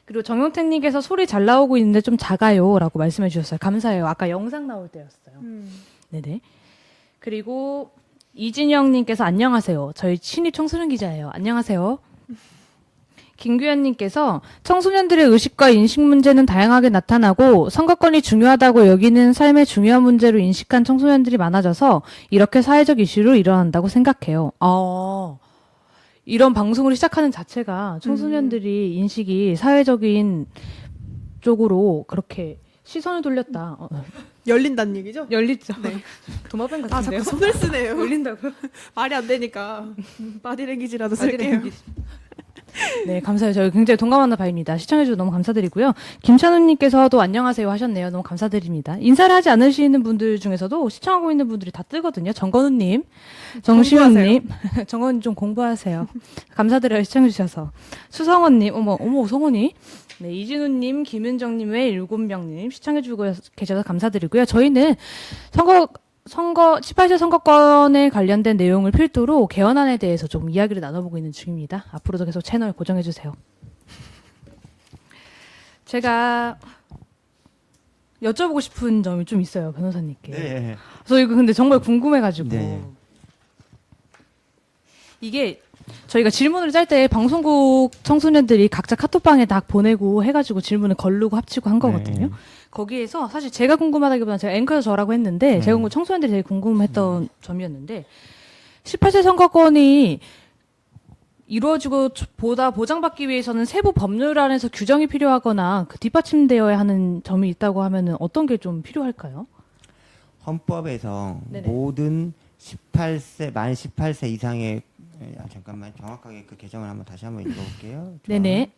그리고 정용택님께서 소리 잘 나오고 있는데 좀 작아요 라고 말씀해 주셨어요. 감사해요. 아까 영상 나올 때였어요. 네네. 그리고 이진영님께서 안녕하세요. 저희 신입 청소년 기자예요. 안녕하세요. 김규현님께서 청소년들의 의식과 인식 문제는 다양하게 나타나고 선거권이 중요하다고 여기는 삶의 중요한 문제로 인식한 청소년들이 많아져서 이렇게 사회적 이슈로 일어난다고 생각해요. 이런 방송을 시작하는 자체가 청소년들이 인식이 사회적인 쪽으로 그렇게 시선을 돌렸다. 열린다는 얘기죠? 열리죠. 네. 도마뱀 아, 같은데요? 자꾸 손을 쓰네요. 열린다고요? 말이 안 되니까 바디랭귀지라도 쓸게요. 네, 감사해요. 저희 굉장히 동감하는 바입니다. 시청해주셔서 너무 감사드리고요. 김찬우님께서도 안녕하세요 하셨네요. 너무 감사드립니다. 인사를 하지 않으시는 분들 중에서도 시청하고 있는 분들이 다 뜨거든요. 정건우님, 정시훈님, 정건우님 좀 공부하세요. 감사드려요. 시청해주셔서. 수성원님, 어머, 성원이. 네, 이진우님, 김은정님 외 7명님 시청해주고 계셔서 감사드리고요. 저희는 18세 선거권에 관련된 내용을 필두로 개헌안에 대해서 좀 이야기를 나눠보고 있는 중입니다. 앞으로도 계속 채널 고정해주세요. 제가 여쭤보고 싶은 점이 좀 있어요, 변호사님께. 네. 그래서 이거 근데 정말 궁금해가지고. 네. 이게 저희가 질문을 짤 때 방송국 청소년들이 각자 카톡방에 다 보내고 해가지고 질문을 걸르고 합치고 한 거거든요. 네. 거기에서 사실 제가 궁금하다기보다는 제가 앵커에서 저라고 했는데 제가 청소년들이 되게 궁금했던 점이었는데 18세 선거권이 이루어지고 보다 보장받기 위해서는 세부 법률 안에서 규정이 필요하거나 그 뒷받침되어야 하는 점이 있다고 하면은 어떤 게 좀 필요할까요? 헌법에서 네네. 모든 만 18세 이상의 잠깐만 정확하게 그 개정을 다시 한번 읽어볼게요. 네네.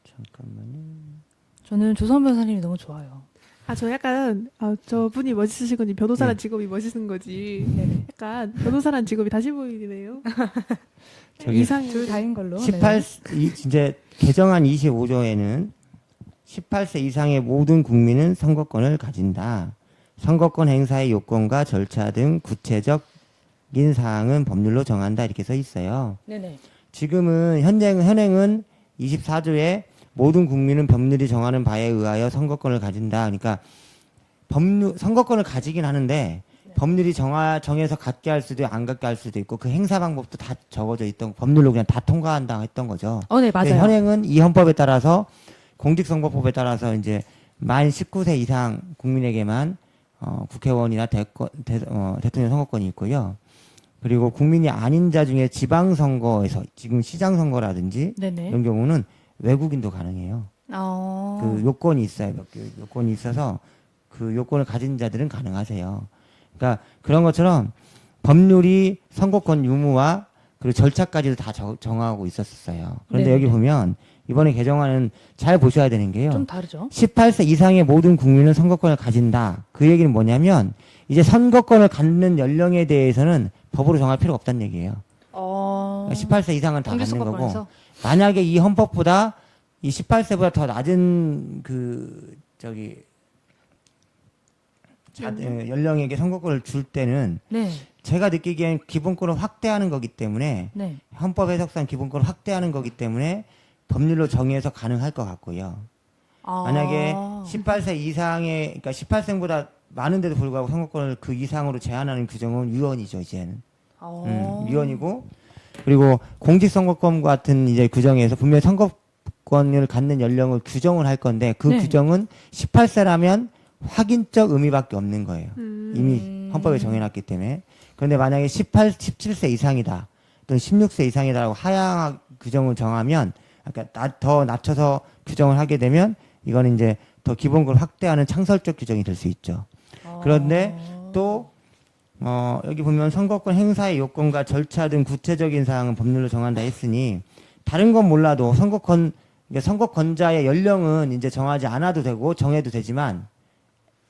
잠깐만요. 저는 조선 변호사님이 너무 좋아요. 저 약간 저분이 멋있으신 건지 변호사란 네. 직업이 멋있는 거지. 약간 변호사란 직업이 다시 보이네요. 저기 이상이 다인 걸로. 18 이제 개정안 25조에는 18세 이상의 모든 국민은 선거권을 가진다. 선거권 행사의 요건과 절차 등 구체적인 사항은 법률로 정한다 이렇게 써 있어요. 네네. 지금은 현행은 24조에 모든 국민은 법률이 정하는 바에 의하여 선거권을 가진다. 그러니까 선거권을 가지긴 하는데 법률이 정해서 갖게 할 수도 안 갖게 할 수도 있고 그 행사 방법도 다 적어져 있던 법률로 그냥 다 통과한다 했던 거죠. 네, 맞아요. 현행은 이 헌법에 따라서 공직선거법에 따라서 이제 만 19세 이상 국민에게만 국회의원이나 대통령 선거권이 있고요. 그리고 국민이 아닌 자 중에 지방선거에서 지금 시장선거라든지 네네. 이런 경우는 외국인도 가능해요. 그 요건이 있어요. 몇 개 요건이 있어서 그 요건을 가진 자들은 가능하세요. 그러니까 그런 것처럼 법률이 선거권 유무와 그리고 절차까지도 다 정하고 있었어요. 그런데 네네. 여기 보면 이번에 개정안은 잘 보셔야 되는 게요. 좀 다르죠. 18세 이상의 모든 국민은 선거권을 가진다. 그 얘기는 뭐냐면 이제 선거권을 갖는 연령에 대해서는 법으로 정할 필요가 없다는 얘기예요. 18세 이상은 다 갖는 거고 공직선거권에서? 만약에 이 헌법보다 이 18세보다 더 낮은 연령에게 선거권을 줄 때는 네. 제가 느끼기엔 기본권을 확대하는 거기 때문에 네. 헌법 해석상 기본권을 확대하는 거기 때문에 법률로 정해서 가능할 것 같고요. 만약에 18세 이상의 그러니까 18세보다 많은데도 불구하고 선거권을 그 이상으로 제한하는 규정은 위헌이죠, 이제는. 위헌이고 그리고 공직선거권 같은 이제 규정에서 분명히 선거권을 갖는 연령을 규정을 할 건데 그 네. 규정은 18세라면 확인적 의미밖에 없는 거예요. 이미 헌법에 정해놨기 때문에. 그런데 만약에 17세 이상이다 또는 16세 이상이다라고 하향 규정을 정하면 그러니까 더 낮춰서 규정을 하게 되면 이거는 이제 더 기본권을 확대하는 창설적 규정이 될 수 있죠. 그런데 또 여기 보면 선거권 행사의 요건과 절차 등 구체적인 사항은 법률로 정한다 했으니 다른 건 몰라도 선거권자의 연령은 이제 정하지 않아도 되고 정해도 되지만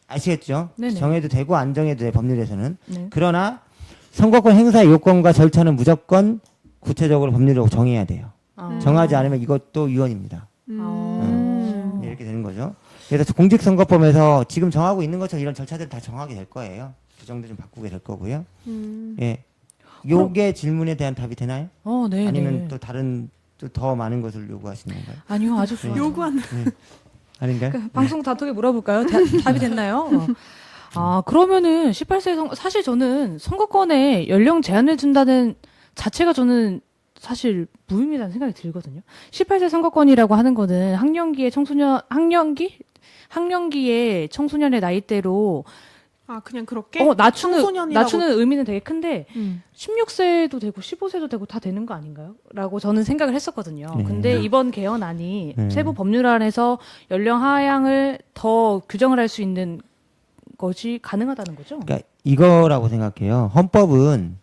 아시겠죠? 네네. 정해도 되고 안 정해도 돼 법률에서는. 네. 그러나 선거권 행사의 요건과 절차는 무조건 구체적으로 법률로 정해야 돼요. 정하지 않으면 이것도 위헌입니다. 이렇게 되는 거죠. 그래서 공직선거법에서 지금 정하고 있는 것처럼 이런 절차들 다 정하게 될 거예요. 규정도 좀 바꾸게 될 거고요. 예. 요게 질문에 대한 답이 되나요? 네. 아니면 또 다른 또 더 많은 것을 요구하시는 건가요? 아니요, 아주 좋아요. 요구하는 아닌가요? 방송 단톡에 물어볼까요? 답이 됐나요? 그러면은 18세 사실 저는 선거권에 연령 제한을 준다는 자체가 저는 사실 무의미하다는 생각이 들거든요. 18세 선거권이라고 하는 거는 학령기의 청소년의 나이대로 그냥 그렇게 낮추는 의미는 되게 큰데 16세도 되고 15세도 되고 다 되는 거 아닌가요? 라고 저는 생각을 했었거든요. 네. 근데 이번 개헌안이 세부 법률안에서 연령 하향을 더 규정을 할 수 있는 것이 가능하다는 거죠? 그러니까 이거라고 생각해요. 헌법은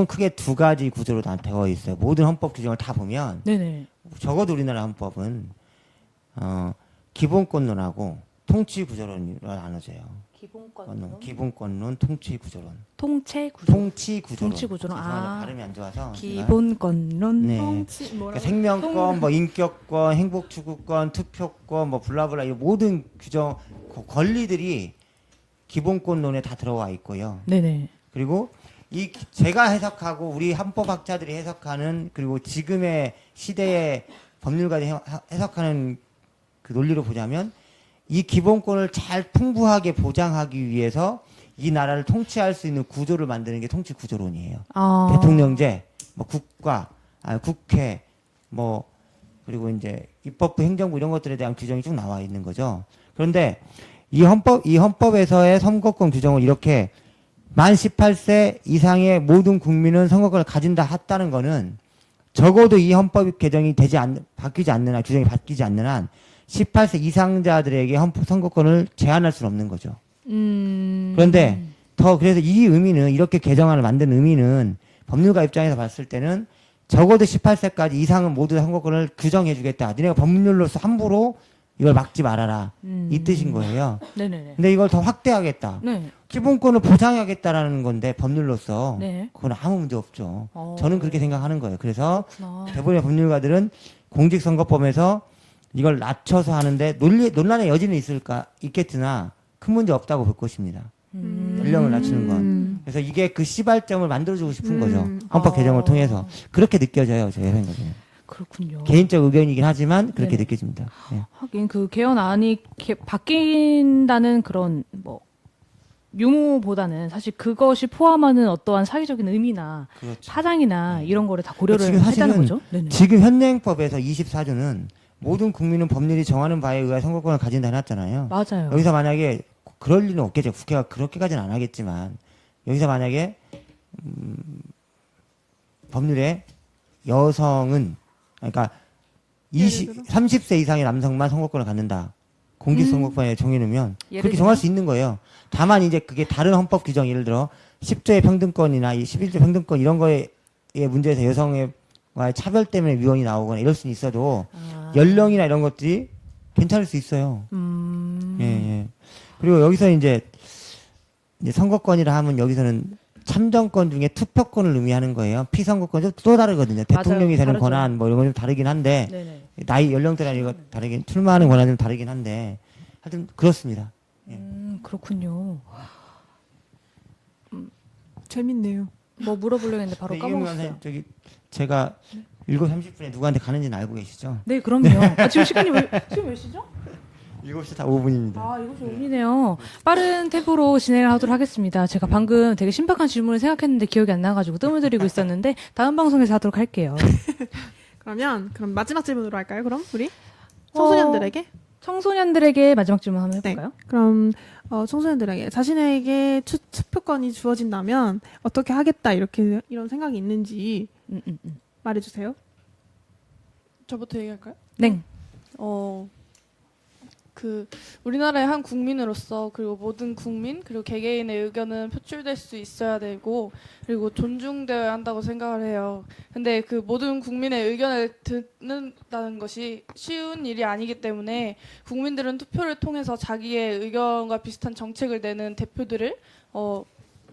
크게 두 가지 구조로 다 되어 있어요. 모든 헌법 규정을 다 보면 네네. 적어도 우리나라 헌법은 기본권론하고 통치구조론으로 나눠져요. 기본권론, 통치구조론. 통치구조론. 죄송합니다. 발음이 안 좋아서. 기본권론. 네. 뭐라고? 그러니까 생명권, 뭐 인격권, 행복추구권, 투표권, 뭐 블라블라 이 모든 규정 권리들이 기본권론에 다 들어와 있고요. 네네. 그리고 제가 해석하고 우리 헌법학자들이 해석하는 그리고 지금의 시대의 법률가들이 해석하는 그 논리로 보자면 이 기본권을 잘 풍부하게 보장하기 위해서 이 나라를 통치할 수 있는 구조를 만드는 게 통치 구조론이에요. 대통령제, 뭐 국회, 뭐 그리고 이제 입법부, 행정부 이런 것들에 대한 규정이 쭉 나와 있는 거죠. 그런데 이 헌법에서의 선거권 규정을 이렇게 만 18세 이상의 모든 국민은 선거권을 가진다 했다는 거는 적어도 이 헌법 개정이 바뀌지 않는 한, 규정이 바뀌지 않는 한 18세 이상자들에게 선거권을 제한할 수는 없는 거죠. 그런데 그래서 이 의미는 이렇게 개정안을 만든 의미는 법률가 입장에서 봤을 때는 적어도 18세까지 이상은 모두 선거권을 규정해 주겠다. 니네가 법률로서 함부로 이걸 막지 말아라. 이 뜻인 거예요. 네네네. 근데 이걸 더 확대하겠다. 네. 기본권을 보장하겠다라는 건데 법률로서 네. 그건 아무 문제 없죠. 저는 그렇게 생각하는 거예요. 그래서 그렇구나. 대부분의 법률가들은 공직선거법에서 이걸 낮춰서 하는데 논란의 여지는 있겠으나 큰 문제 없다고 볼 것입니다. 연령을 낮추는 건. 그래서 이게 그 시발점을 만들어주고 싶은 거죠. 헌법 개정을 통해서. 그렇게 느껴져요. 제 생각에는. 그렇군요. 개인적 의견이긴 하지만 그렇게 네네. 느껴집니다. 네. 하긴 그 개헌안이 바뀐다는 그런 뭐 유무보다는 사실 그것이 포함하는 어떠한 사회적인 의미나 그렇죠. 사장이나 이런 거를 다 고려를 지금 사실은 했다는 거죠. 네네. 지금 현행법에서 24조는 모든 국민은 법률이 정하는 바에 의해 선거권을 가진다 해놨잖아요. 맞아요. 여기서 만약에 그럴 리는 없겠죠. 국회가 그렇게까지는 안 하겠지만 여기서 만약에 법률에 여성은 그러니까 30세 이상의 남성만 선거권을 갖는다. 공직선거권에 정해놓으면 예를 그렇게 정할 수 있는 거예요. 다만 이제 그게 다른 헌법 규정 예를 들어 10조의 평등권이나 이 11조 평등권 이런 거에 문제에서 여성과의 차별 때문에 위헌이 나오거나 이럴 수는 있어도 연령이나 이런 것들이 괜찮을 수 있어요. 예, 예. 그리고 여기서 이제 선거권이라 하면 여기서는 참정권 중에 투표권을 의미하는 거예요. 피선거권은 또 다르거든요. 대통령이 되는 다르죠. 권한 뭐 이런 건 좀 다르긴 한데 네네. 나이 연령대나 이거 다르긴 출마하는 권한이 좀 다르긴 한데 하여튼 그렇습니다. 그렇군요. 재밌네요. 뭐 물어보려고 했는데 바로 이경규 까먹었어요. 선생님 저기 제가 7시 30분에 누구한테 가는지는 알고 계시죠? 네, 그럼요. 지금 시간이 지금 몇 시죠? 7시 다 5분입니다. 아, 7시 5분이네요. 빠른 템포로 진행을 하도록 하겠습니다. 제가 방금 되게 신박한 질문을 생각했는데 기억이 안 나가지고 뜸을 들이고 있었는데 다음 방송에서 하도록 할게요. 그럼 마지막 질문으로 할까요? 그럼 우리 청소년들에게 청소년들에게 마지막 질문 한번 해볼까요? 그럼 청소년들에게 자신에게 투표권이 주어진다면 어떻게 하겠다 이런 생각이 있는지 말해주세요. 저부터 얘기할까요? 네. 우리나라의 한 국민으로서 그리고 모든 국민 그리고 개개인의 의견은 표출될 수 있어야 되고 그리고 존중되어야 한다고 생각을 해요. 근데 그 모든 국민의 의견을 듣는다는 것이 쉬운 일이 아니기 때문에 국민들은 투표를 통해서 자기의 의견과 비슷한 정책을 내는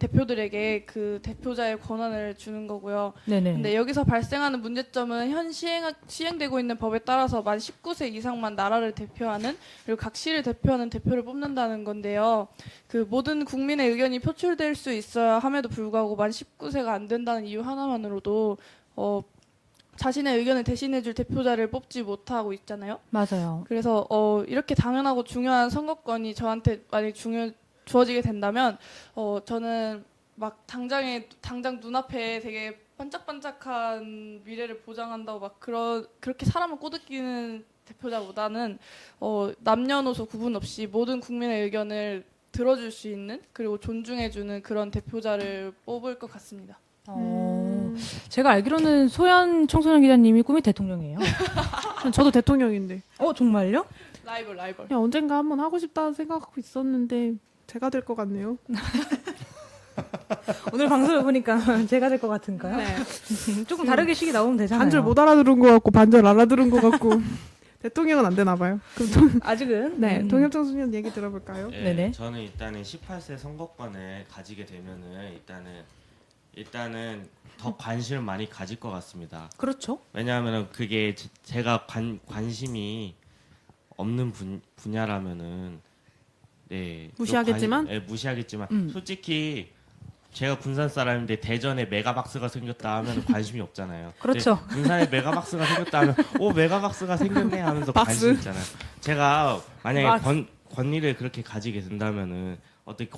대표들에게 그 대표자의 권한을 주는 거고요. 네네. 근데 여기서 발생하는 문제점은 현 시행되고 있는 법에 따라서 만 19세 이상만 나라를 대표하는 그리고 각 시를 대표하는 대표를 뽑는다는 건데요. 그 모든 국민의 의견이 표출될 수 있어야 함에도 불구하고 만 19세가 안 된다는 이유 하나만으로도 자신의 의견을 대신해줄 대표자를 뽑지 못하고 있잖아요. 맞아요. 그래서 이렇게 당연하고 중요한 선거권이 저한테 만약 주어지게 된다면 저는 막 당장 눈앞에 되게 반짝반짝한 미래를 보장한다고 막 그렇게 사람을 꼬드기는 대표자보다는 남녀노소 구분 없이 모든 국민의 의견을 들어줄 수 있는 그리고 존중해주는 그런 대표자를 뽑을 것 같습니다. 제가 알기로는 소연 청소년 기자님이 꿈이 대통령이에요. 저도 대통령인데 정말요? 라이벌. 그냥 언젠가 한번 하고 싶다 생각하고 있었는데 제가 될 것 같네요. 오늘 방송을 보니까 제가 될 것 같은가요? 네. 조금 다르게 식이 나오면 되잖아요. 반절 못 알아들은 것 같고 반절 알아들은 것 같고 대통령은 안 되나 봐요. 그럼 아직은? 네, 동엽청소년 얘기 들어볼까요? 예, 네네. 저는 일단은 18세 선거권을 가지게 되면은 일단은 더 관심을 많이 가질 것 같습니다. 그렇죠. 왜냐하면 그게 제가 관심이 없는 분야라면은 네 무시하겠지만? 무시하겠지만 솔직히 제가 군산 사람인데 대전에 메가박스가 생겼다 하면 관심이 없잖아요. 그렇죠. 근데 군산에 메가박스가 생겼다 하면 메가박스가 생겼네 하면서 관심 있잖아요. 제가 만약에 권리를 그렇게 가지게 된다면은 어떻게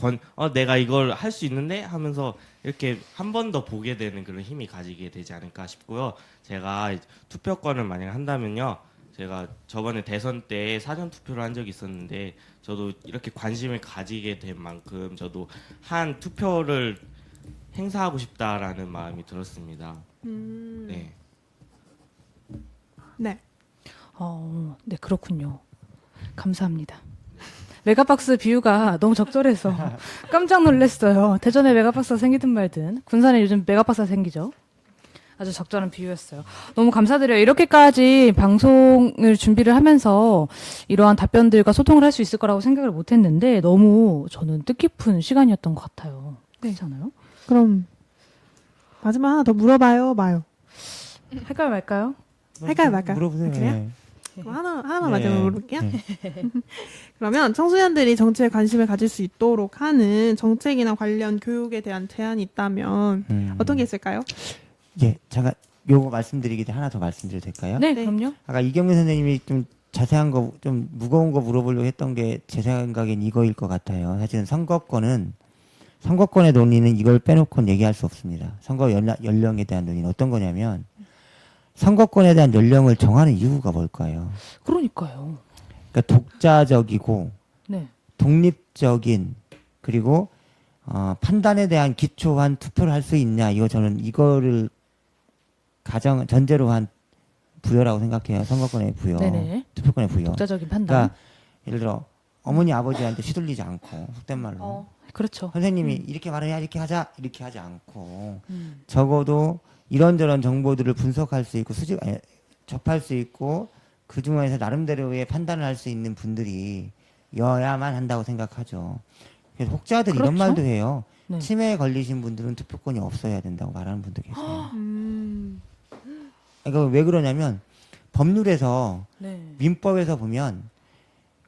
내가 이걸 할 수 있는데 하면서 이렇게 한 번 더 보게 되는 그런 힘이 가지게 되지 않을까 싶고요. 제가 투표권을 만약 한다면요. 제가 저번에 대선 때 사전 투표를 한 적이 있었는데 저도 이렇게 관심을 가지게 된 만큼 저도 한 투표를 행사하고 싶다라는 마음이 들었습니다. 네. 네. 네, 그렇군요. 감사합니다. 메가박스 비유가 너무 적절해서 깜짝 놀랐어요. 대전에 메가박스가 생기든 말든 군산에 요즘 메가박스가 생기죠. 아주 적절한 비유였어요. 너무 감사드려요. 이렇게까지 방송을 준비를 하면서 이러한 답변들과 소통을 할 수 있을 거라고 생각을 못했는데 너무 저는 뜻깊은 시간이었던 것 같아요. 그렇잖아요. 그럼 마지막 하나 더 물어봐요, 마요. 할까요, 말까요? 할까요, 말까요? 물어보세요. 그래요? 네. 그럼 하나만 네. 마지막으로 물어볼게요. 네. 그러면 청소년들이 정치에 관심을 가질 수 있도록 하는 정책이나 관련 교육에 대한 제안이 있다면 어떤 게 있을까요? 예, 잠깐 요거 말씀드리기 전에 하나 더 말씀드려도 될까요? 네, 네. 그럼요. 아까 이경민 선생님이 좀 자세한 거, 좀 무거운 거 물어보려고 했던 게 제 생각엔 이거일 것 같아요. 사실은 선거권은 선거권의 논의는 이걸 빼놓고는 얘기할 수 없습니다. 선거 연령에 대한 논의는 어떤 거냐면 선거권에 대한 연령을 정하는 이유가 뭘까요? 그러니까요. 그러니까 독자적이고 네. 독립적인 그리고 판단에 대한 기초한 투표를 할 수 있냐 이거 저는 이거를 가정 전제로 한 부여라고 생각해요. 선거권의 부여, 네네. 투표권의 부여. 독자적인 판단. 그러니까 예를 들어 어머니 아버지한테 휘둘리지 않고 속된 말로 그렇죠. 선생님이 이렇게 말해야 이렇게 하자 이렇게 하지 않고 적어도 이런저런 정보들을 분석할 수 있고 접할 수 있고 그 중에서 나름대로의 판단을 할 수 있는 분들이 여야만 한다고 생각하죠. 그래서 혹자들 이런 그렇죠. 말도 해요. 네. 치매에 걸리신 분들은 투표권이 없어야 된다고 말하는 분도 계세요. 그러니까 왜 그러냐면 법률에서 네. 민법에서 보면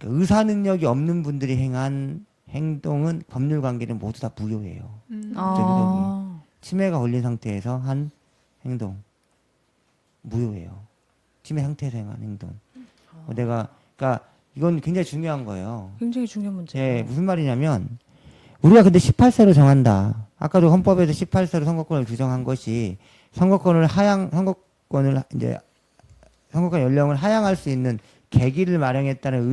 의사 능력이 없는 분들이 행한 행동은 법률 관계는 모두 다 무효예요. 아. 치매가 걸린 상태에서 한 행동 무효예요. 치매 상태에서 행한 행동. 그러니까 이건 굉장히 중요한 거예요. 굉장히 중요한 문제예요. 예, 무슨 말이냐면 우리가 근데 18세로 정한다. 아까도 헌법에서 18세로 선거권을 규정한 것이 선거권 연령을 하향할 수 있는 계기를 마련했다는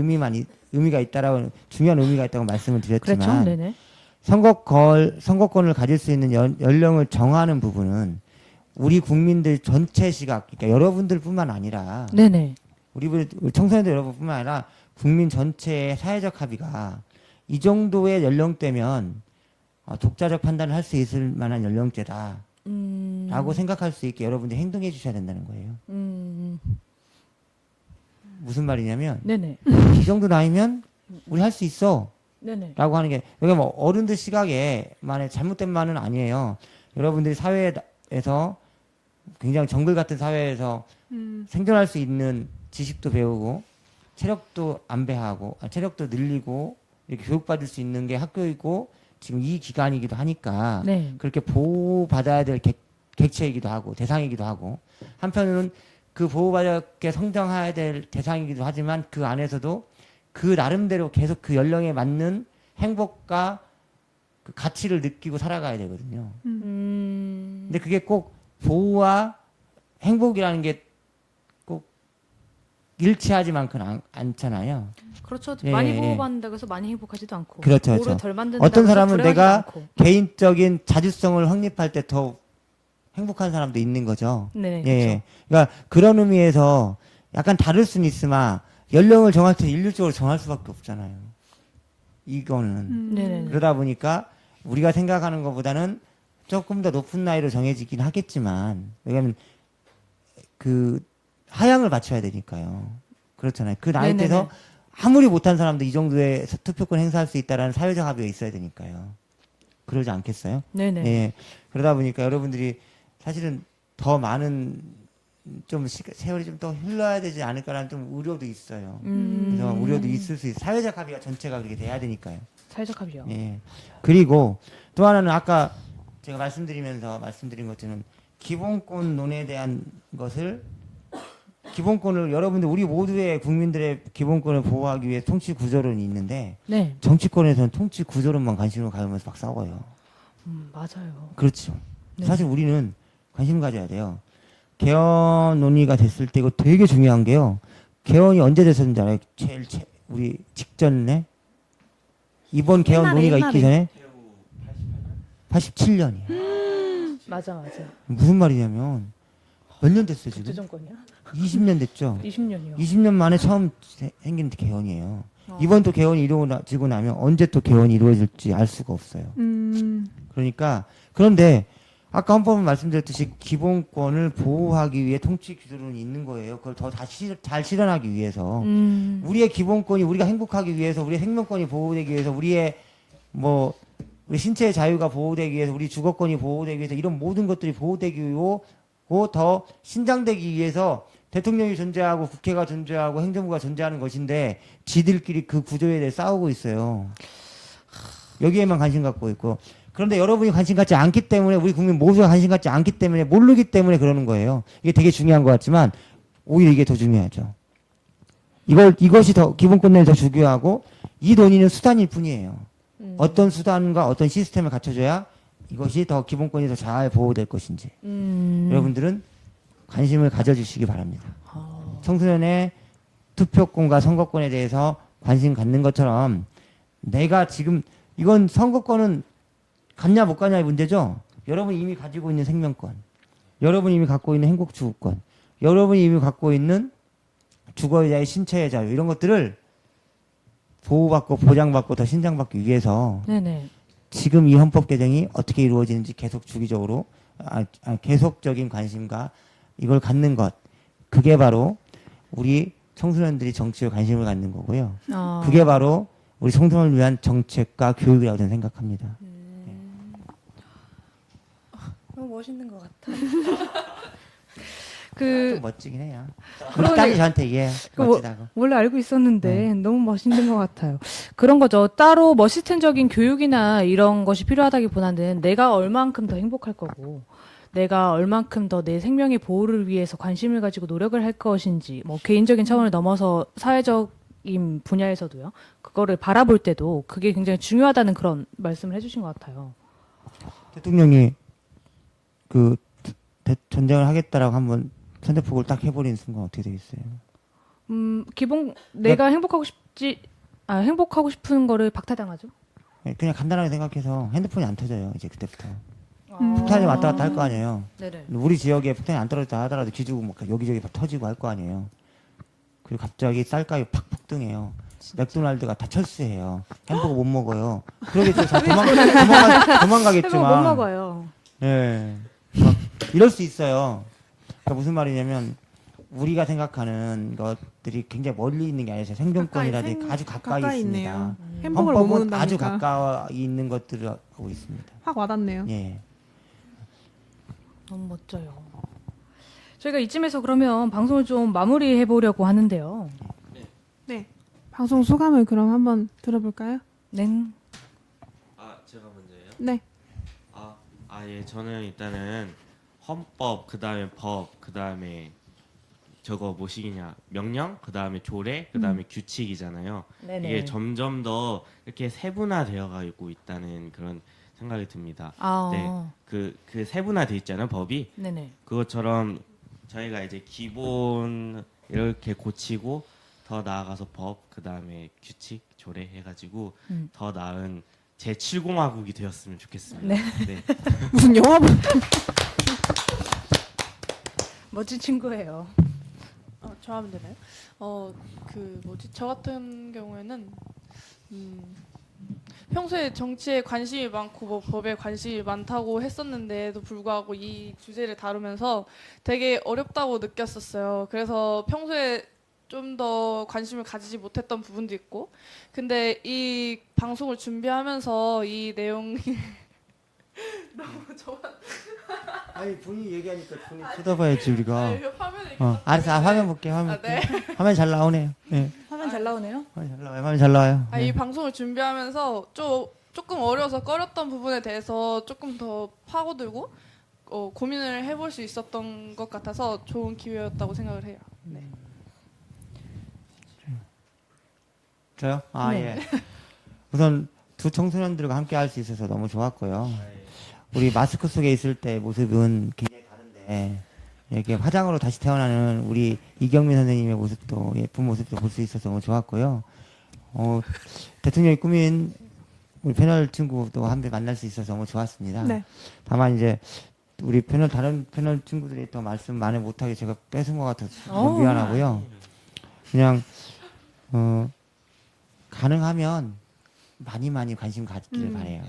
의미가 있다라고 중요한 의미가 있다고 말씀을 드렸지만 그렇죠. 네네. 선거권을 가질 수 있는 연령을 정하는 부분은 우리 국민들 전체 시각, 그러니까 여러분들뿐만 아니라 네네. 우리 청소년들 여러분뿐만 아니라 국민 전체의 사회적 합의가 이 정도의 연령대면 독자적 판단을 할 수 있을 만한 연령대다라고 생각할 수 있게 여러분들이 행동해 주셔야 된다는 거예요. 무슨 말이냐면 네네. 이 정도 나이면 우리 할 수 있어 네네. 라고 하는 게 이게 뭐 어른들 시각에 만에 잘못된 말은 아니에요. 여러분들이 사회에서 굉장히 정글 같은 사회에서 생존할 수 있는 지식도 배우고 체력도 안배하고 체력도 늘리고 이렇게 교육받을 수 있는 게 학교이고 지금 이 기간이기도 하니까 네. 그렇게 보호받아야 될 객체이기도 하고 대상이기도 하고 한편으로는 그 보호받게 성장해야 될 대상이기도 하지만 그 안에서도 그 나름대로 계속 그 연령에 맞는 행복과 그 가치를 느끼고 살아가야 되거든요. 근데 그게 꼭 보호와 행복이라는 게 꼭 일치하지만은 않잖아요. 그렇죠. 예, 많이 예. 보호받는다고 해서 많이 행복하지도 않고. 그렇죠, 뭐를 그렇죠. 덜 만든다고 어떤 해서 사람은 불행하지도 내가 않고. 개인적인 자주성을 확립할 때 더 행복한 사람도 있는 거죠. 네. 예. 그렇죠. 그러니까 그런 의미에서 약간 다를 수는 있으나 연령을 정할 때 일률적으로 정할 수밖에 없잖아요. 이거는. 네네. 그러다 보니까 우리가 생각하는 것보다는 조금 더 높은 나이로 정해지긴 하겠지만 왜냐하면 그 하향을 맞춰야 되니까요. 그렇잖아요. 그 나이대에서 네네네. 아무리 못한 사람도 이 정도의 투표권 행사할 수 있다라는 사회적 합의가 있어야 되니까요. 그러지 않겠어요? 네네. 예. 그러다 보니까 여러분들이 사실은 더 많은 좀 세월이 좀 더 흘러야 되지 않을까라는 좀 우려도 있어요. 그래서 우려도 있을 수 있어요. 사회적 합의가 전체가 그렇게 돼야 되니까요. 사회적 합의요. 예. 그리고 또 하나는 아까 제가 말씀드린 것처럼 기본권 논에 대한 것을 기본권을 여러분들 우리 모두의 국민들의 기본권을 보호하기 위해 통치 구조론이 있는데 네. 정치권에서는 통치 구조론만 관심을 가지면서 막 싸워요. 맞아요. 그렇죠. 네. 사실 우리는 관심 가져야 돼요. 개헌 논의가 됐을 때 이거 되게 중요한 게요. 개헌이 언제 됐었는지 알아요? 우리 직전에 이번 개헌 논의가 있기 전에 87년이에요. 맞아. 무슨 말이냐면 몇 년 됐어요 지금? 국제정권이야? 20년 됐죠. 20년이요. 20년 만에 처음 생긴 개헌이에요. 이번 또 개헌이 이루어지고 나면 언제 또 개헌이 이루어질지 알 수가 없어요. 그러니까 그런데 아까 헌법은 말씀드렸듯이 기본권을 보호하기 위해 통치 기조론이 있는 거예요. 그걸 더 잘 실현하기 위해서 우리의 기본권이 우리가 행복하기 위해서 우리의 생명권이 보호되기 위해서 우리의 우리 신체의 자유가 보호되기 위해서 우리 주거권이 보호되기 위해서 이런 모든 것들이 보호되기 위하고 더 신장되기 위해서 대통령이 존재하고 국회가 존재하고 행정부가 존재하는 것인데 지들끼리 그 구조에 대해 싸우고 있어요. 여기에만 관심 갖고 있고 그런데 여러분이 관심 갖지 않기 때문에 우리 국민 모두가 관심 갖지 않기 때문에 모르기 때문에 그러는 거예요. 이게 되게 중요한 것 같지만 오히려 이게 더 중요하죠. 이것이 더 기본권을 더 중요하고 이 논의는 수단일 뿐이에요. 어떤 수단과 어떤 시스템을 갖춰줘야 이것이 더 기본권이 더 잘 보호될 것인지 여러분들은 관심을 가져주시기 바랍니다. 청소년의 투표권과 선거권에 대해서 관심 갖는 것처럼 내가 지금 이건 선거권은 갖냐 못 갖냐의 문제죠. 여러분이 이미 가지고 있는 생명권, 여러분이 이미 갖고 있는 행복추구권, 여러분이 이미 갖고 있는 주거의 자유, 신체의 자유 이런 것들을 보호받고 보장받고 더 신장받기 위해서 네네. 지금 이 헌법 개정이 어떻게 이루어지는지 계속 주기적으로 계속적인 관심과 이걸 갖는 것 그게 바로 우리 청소년들이 정치에 관심을 갖는 거고요. 그게 바로 우리 청소년을 위한 정책과 교육이라고 저는 생각합니다. 너무 멋있는 것 같아. 좀 멋지긴 해요. 우리 딸이 저한테 얘기해. 멋지다고. 원래 알고 있었는데 너무 멋있는 것 같아요. 그런 거죠. 따로 머시텐적인 교육이나 이런 것이 필요하다기보다는 내가 얼만큼 더 행복할 거고 내가 얼만큼 더 내 생명의 보호를 위해서 관심을 가지고 노력을 할 것인지 뭐 개인적인 차원을 넘어서 사회적인 분야에서도요. 그거를 바라볼 때도 그게 굉장히 중요하다는 그런 말씀을 해주신 것 같아요. 대통령이 그 전쟁을 하겠다라고 한번 선제폭을 딱 해버리는 순간 어떻게 되겠어요? 내가 행복하고 싶은 거를 박탈당하죠. 그냥 간단하게 생각해서 핸드폰이 안 터져요. 이제 그때부터. 폭탄이 왔다 갔다 할 거 아니에요. 네네. 우리 지역에 폭탄이 안 떨어졌다 하더라도 기지고 뭐 여기저기 터지고 할 거 아니에요. 그리고 갑자기 쌀가루 팍 폭등해요. 맥도날드가 다 철수해요. 햄버거 못 먹어요. 그러겠죠. 다 도망가겠지만. 못 먹어요. 예. 막 이럴 수 있어요. 그러니까 무슨 말이냐면 우리가 생각하는 것들이 굉장히 멀리 있는 게 아니라 생존권이라든지 아주 가까이 있습니다. 햄버거를 못 헌법은 먹는다니까. 아주 가까이 있는 것들을 하고 있습니다. 확 와닿네요. 예. 너무 멋져요. 저희가 이쯤에서 그러면 방송을 좀 마무리해 보려고 하는데요. 네. 방송 소감을 그럼 한번 들어볼까요? 네. 제가 먼저예요? 네. 예. 저는 일단은 헌법, 그 다음에 법, 그 다음에 저거 뭐시기냐 명령, 그 다음에 조례, 그 다음에 규칙이잖아요. 네네. 이게 점점 더 이렇게 세분화되어 가고 있다는 그런 생각이 듭니다. 네, 그 세분화돼 있잖아요, 법이. 네네. 그것처럼 저희가 이제 기본 이렇게 고치고 더 나아가서 법, 그 다음에 규칙, 조례 해가지고 더 나은 제 7공화국이 되었으면 좋겠습니다. 네. 네. 무슨 영화 멋진 친구예요. 저 하면 되나요? 저 같은 경우에는 평소에 정치에 관심이 많고 뭐 법에 관심이 많다고 했었는데도 불구하고 이 주제를 다루면서 되게 어렵다고 느꼈었어요. 그래서 평소에 좀 더 관심을 가지지 못했던 부분도 있고, 근데 이 방송을 준비하면서 이 내용이 너무 저만 아니 본인이 얘기하니까 본인 쳐다봐야지 우리가. 화면에 알았어, 화면 볼게. 화면. 네. 화면 잘 나오네요. 네. 화면 잘 나오네요. 화면 잘 나와요. 화면 잘 나와요. 이 네. 방송을 준비하면서 조금 어려워서 꺼렸던 부분에 대해서 조금 더 파고들고 고민을 해볼 수 있었던 것 같아서 좋은 기회였다고 생각을 해요. 네. 저요? 네. 예. 우선 두 청소년들과 함께 할 수 있어서 너무 좋았고요. 우리 마스크 속에 있을 때 모습은 굉장히 다른데 이렇게 화장으로 다시 태어나는 우리 이경민 선생님의 모습도 예쁜 모습도 볼 수 있어서 너무 좋았고요. 대통령이 꾸민 우리 패널 친구도 한 번 만날 수 있어서 너무 좋았습니다. 네. 다만 이제 우리 다른 패널 친구들이 더 말씀 많이 못하게 제가 뺏은 것 같아서 좀 미안하고요. 그냥 가능하면 많이 관심 갖기를 바래요.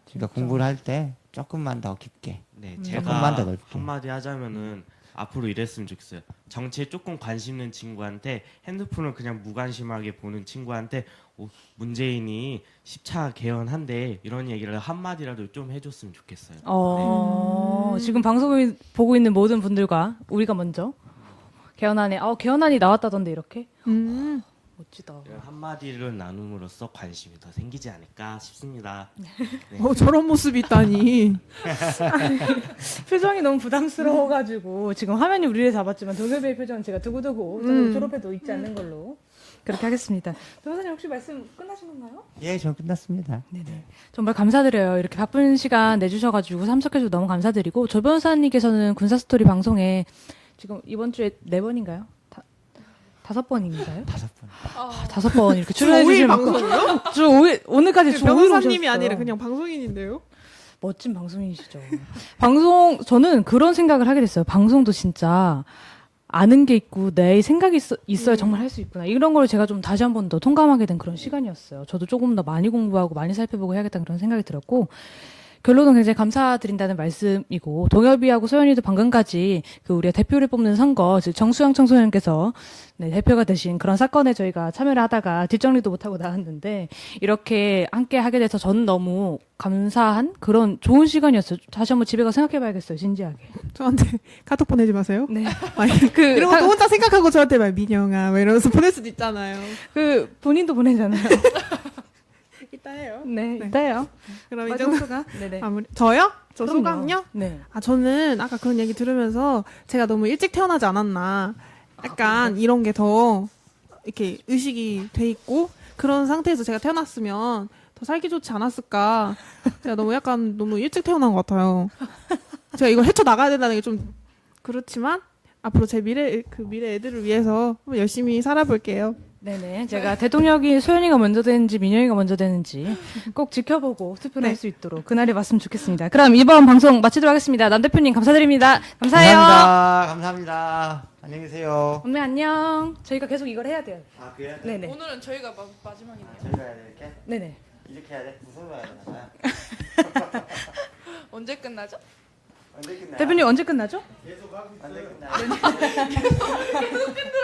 그러니까 공부를 할 때 조금만 더 깊게, 네, 조금만 더 제가 넓게. 한마디 하자면은 앞으로 이랬으면 좋겠어요. 정치에 조금 관심 있는 친구한테 핸드폰을 그냥 무관심하게 보는 친구한테 문재인이 10차 개헌한대 이런 얘기를 한마디라도 좀 해줬으면 좋겠어요. 지금 방송을 보고 있는 모든 분들과 우리가 먼저 개헌안에 개헌안이 나왔다던데 이렇게 멋지다. 이런 한마디를 나눔으로써 관심이 더 생기지 않을까 싶습니다. 네. 저런 모습이 있다니. 표정이 너무 부담스러워가지고 지금 화면이 우리를 잡았지만 동엽이의 표정은 제가 두고두고 저는 졸업해도 잊지 않는 걸로. 그렇게 하겠습니다. 변호사님 혹시 말씀 끝나신 건가요? 예, 전 끝났습니다. 네네. 정말 감사드려요. 이렇게 바쁜 시간 내주셔가지고 참석해주셔서 너무 감사드리고 조 변호사님께서는 군사스토리 방송에 지금 이번 주에 4번인가요? 5번인가요? 5번. 5번 이렇게 주 출연해 5일 주실 방송이요? 주 5일 오늘까지 주 5일 변호사님이 오셨어요. 아니라 그냥 방송인인데요. 멋진 방송이시죠. 방송 저는 그런 생각을 하게 됐어요. 방송도 진짜 아는 게 있고 내 생각이 있어야 정말 할 수 있구나. 이런 걸 제가 좀 다시 한 번 더 통감하게 된 그런 시간이었어요. 저도 조금 더 많이 공부하고 많이 살펴보고 해야겠다는 그런 생각이 들었고 결론은 굉장히 감사드린다는 말씀이고 동엽이하고 소연이도 방금까지 그 우리가 대표를 뽑는 선거 즉 정수영 청소년께서 네, 대표가 되신 그런 사건에 저희가 참여를 하다가 뒷정리도 못하고 나왔는데 이렇게 함께 하게 돼서 저는 너무 감사한 그런 좋은 시간이었어요. 다시 한번 집에 가서 생각해봐야겠어요. 진지하게. 저한테 카톡 보내지 마세요. 네. 아니, 이런 것도 혼자 생각하고 저한테 막 민영아 막 이러면서 보낼 수도 있잖아요. 그 본인도 보내잖아요. 이따 해요. 네, 이따요. 그럼 이 정도 소감? 네네. 저요? 저 그럼요. 소감요? 네. 저는 아까 그런 얘기 들으면서 제가 너무 일찍 태어나지 않았나. 약간 이런 게 더 이렇게 의식이 돼 있고 그런 상태에서 제가 태어났으면 더 살기 좋지 않았을까. 제가 너무 일찍 태어난 것 같아요. 제가 이걸 헤쳐나가야 된다는 게 좀 그렇지만 앞으로 제 미래 애들을 위해서 한번 열심히 살아볼게요. 네네. 제가 대통령이 소연이가 먼저 되는지 민영이가 먼저 되는지 꼭 지켜보고 투표를 할 수 있도록 그날이 왔으면 좋겠습니다. 그럼 이번 방송 마치도록 하겠습니다. 남 대표님 감사드립니다. 감사해요. 감사합니다. 안녕히 계세요. 언니 안녕. 저희가 계속 이걸 해야 돼요. 아, 그래요? 네네. 오늘은 저희가 마지막이네요. 저희가 해야 돼, 이렇게? 네네. 이렇게 해야 돼? 무슨 말 해야 되나? 언제 끝나죠? 언제 끝나요? 대표님 언제 끝나죠? 계속 하고 있어요. 언제 끝나요? 계속 끝내.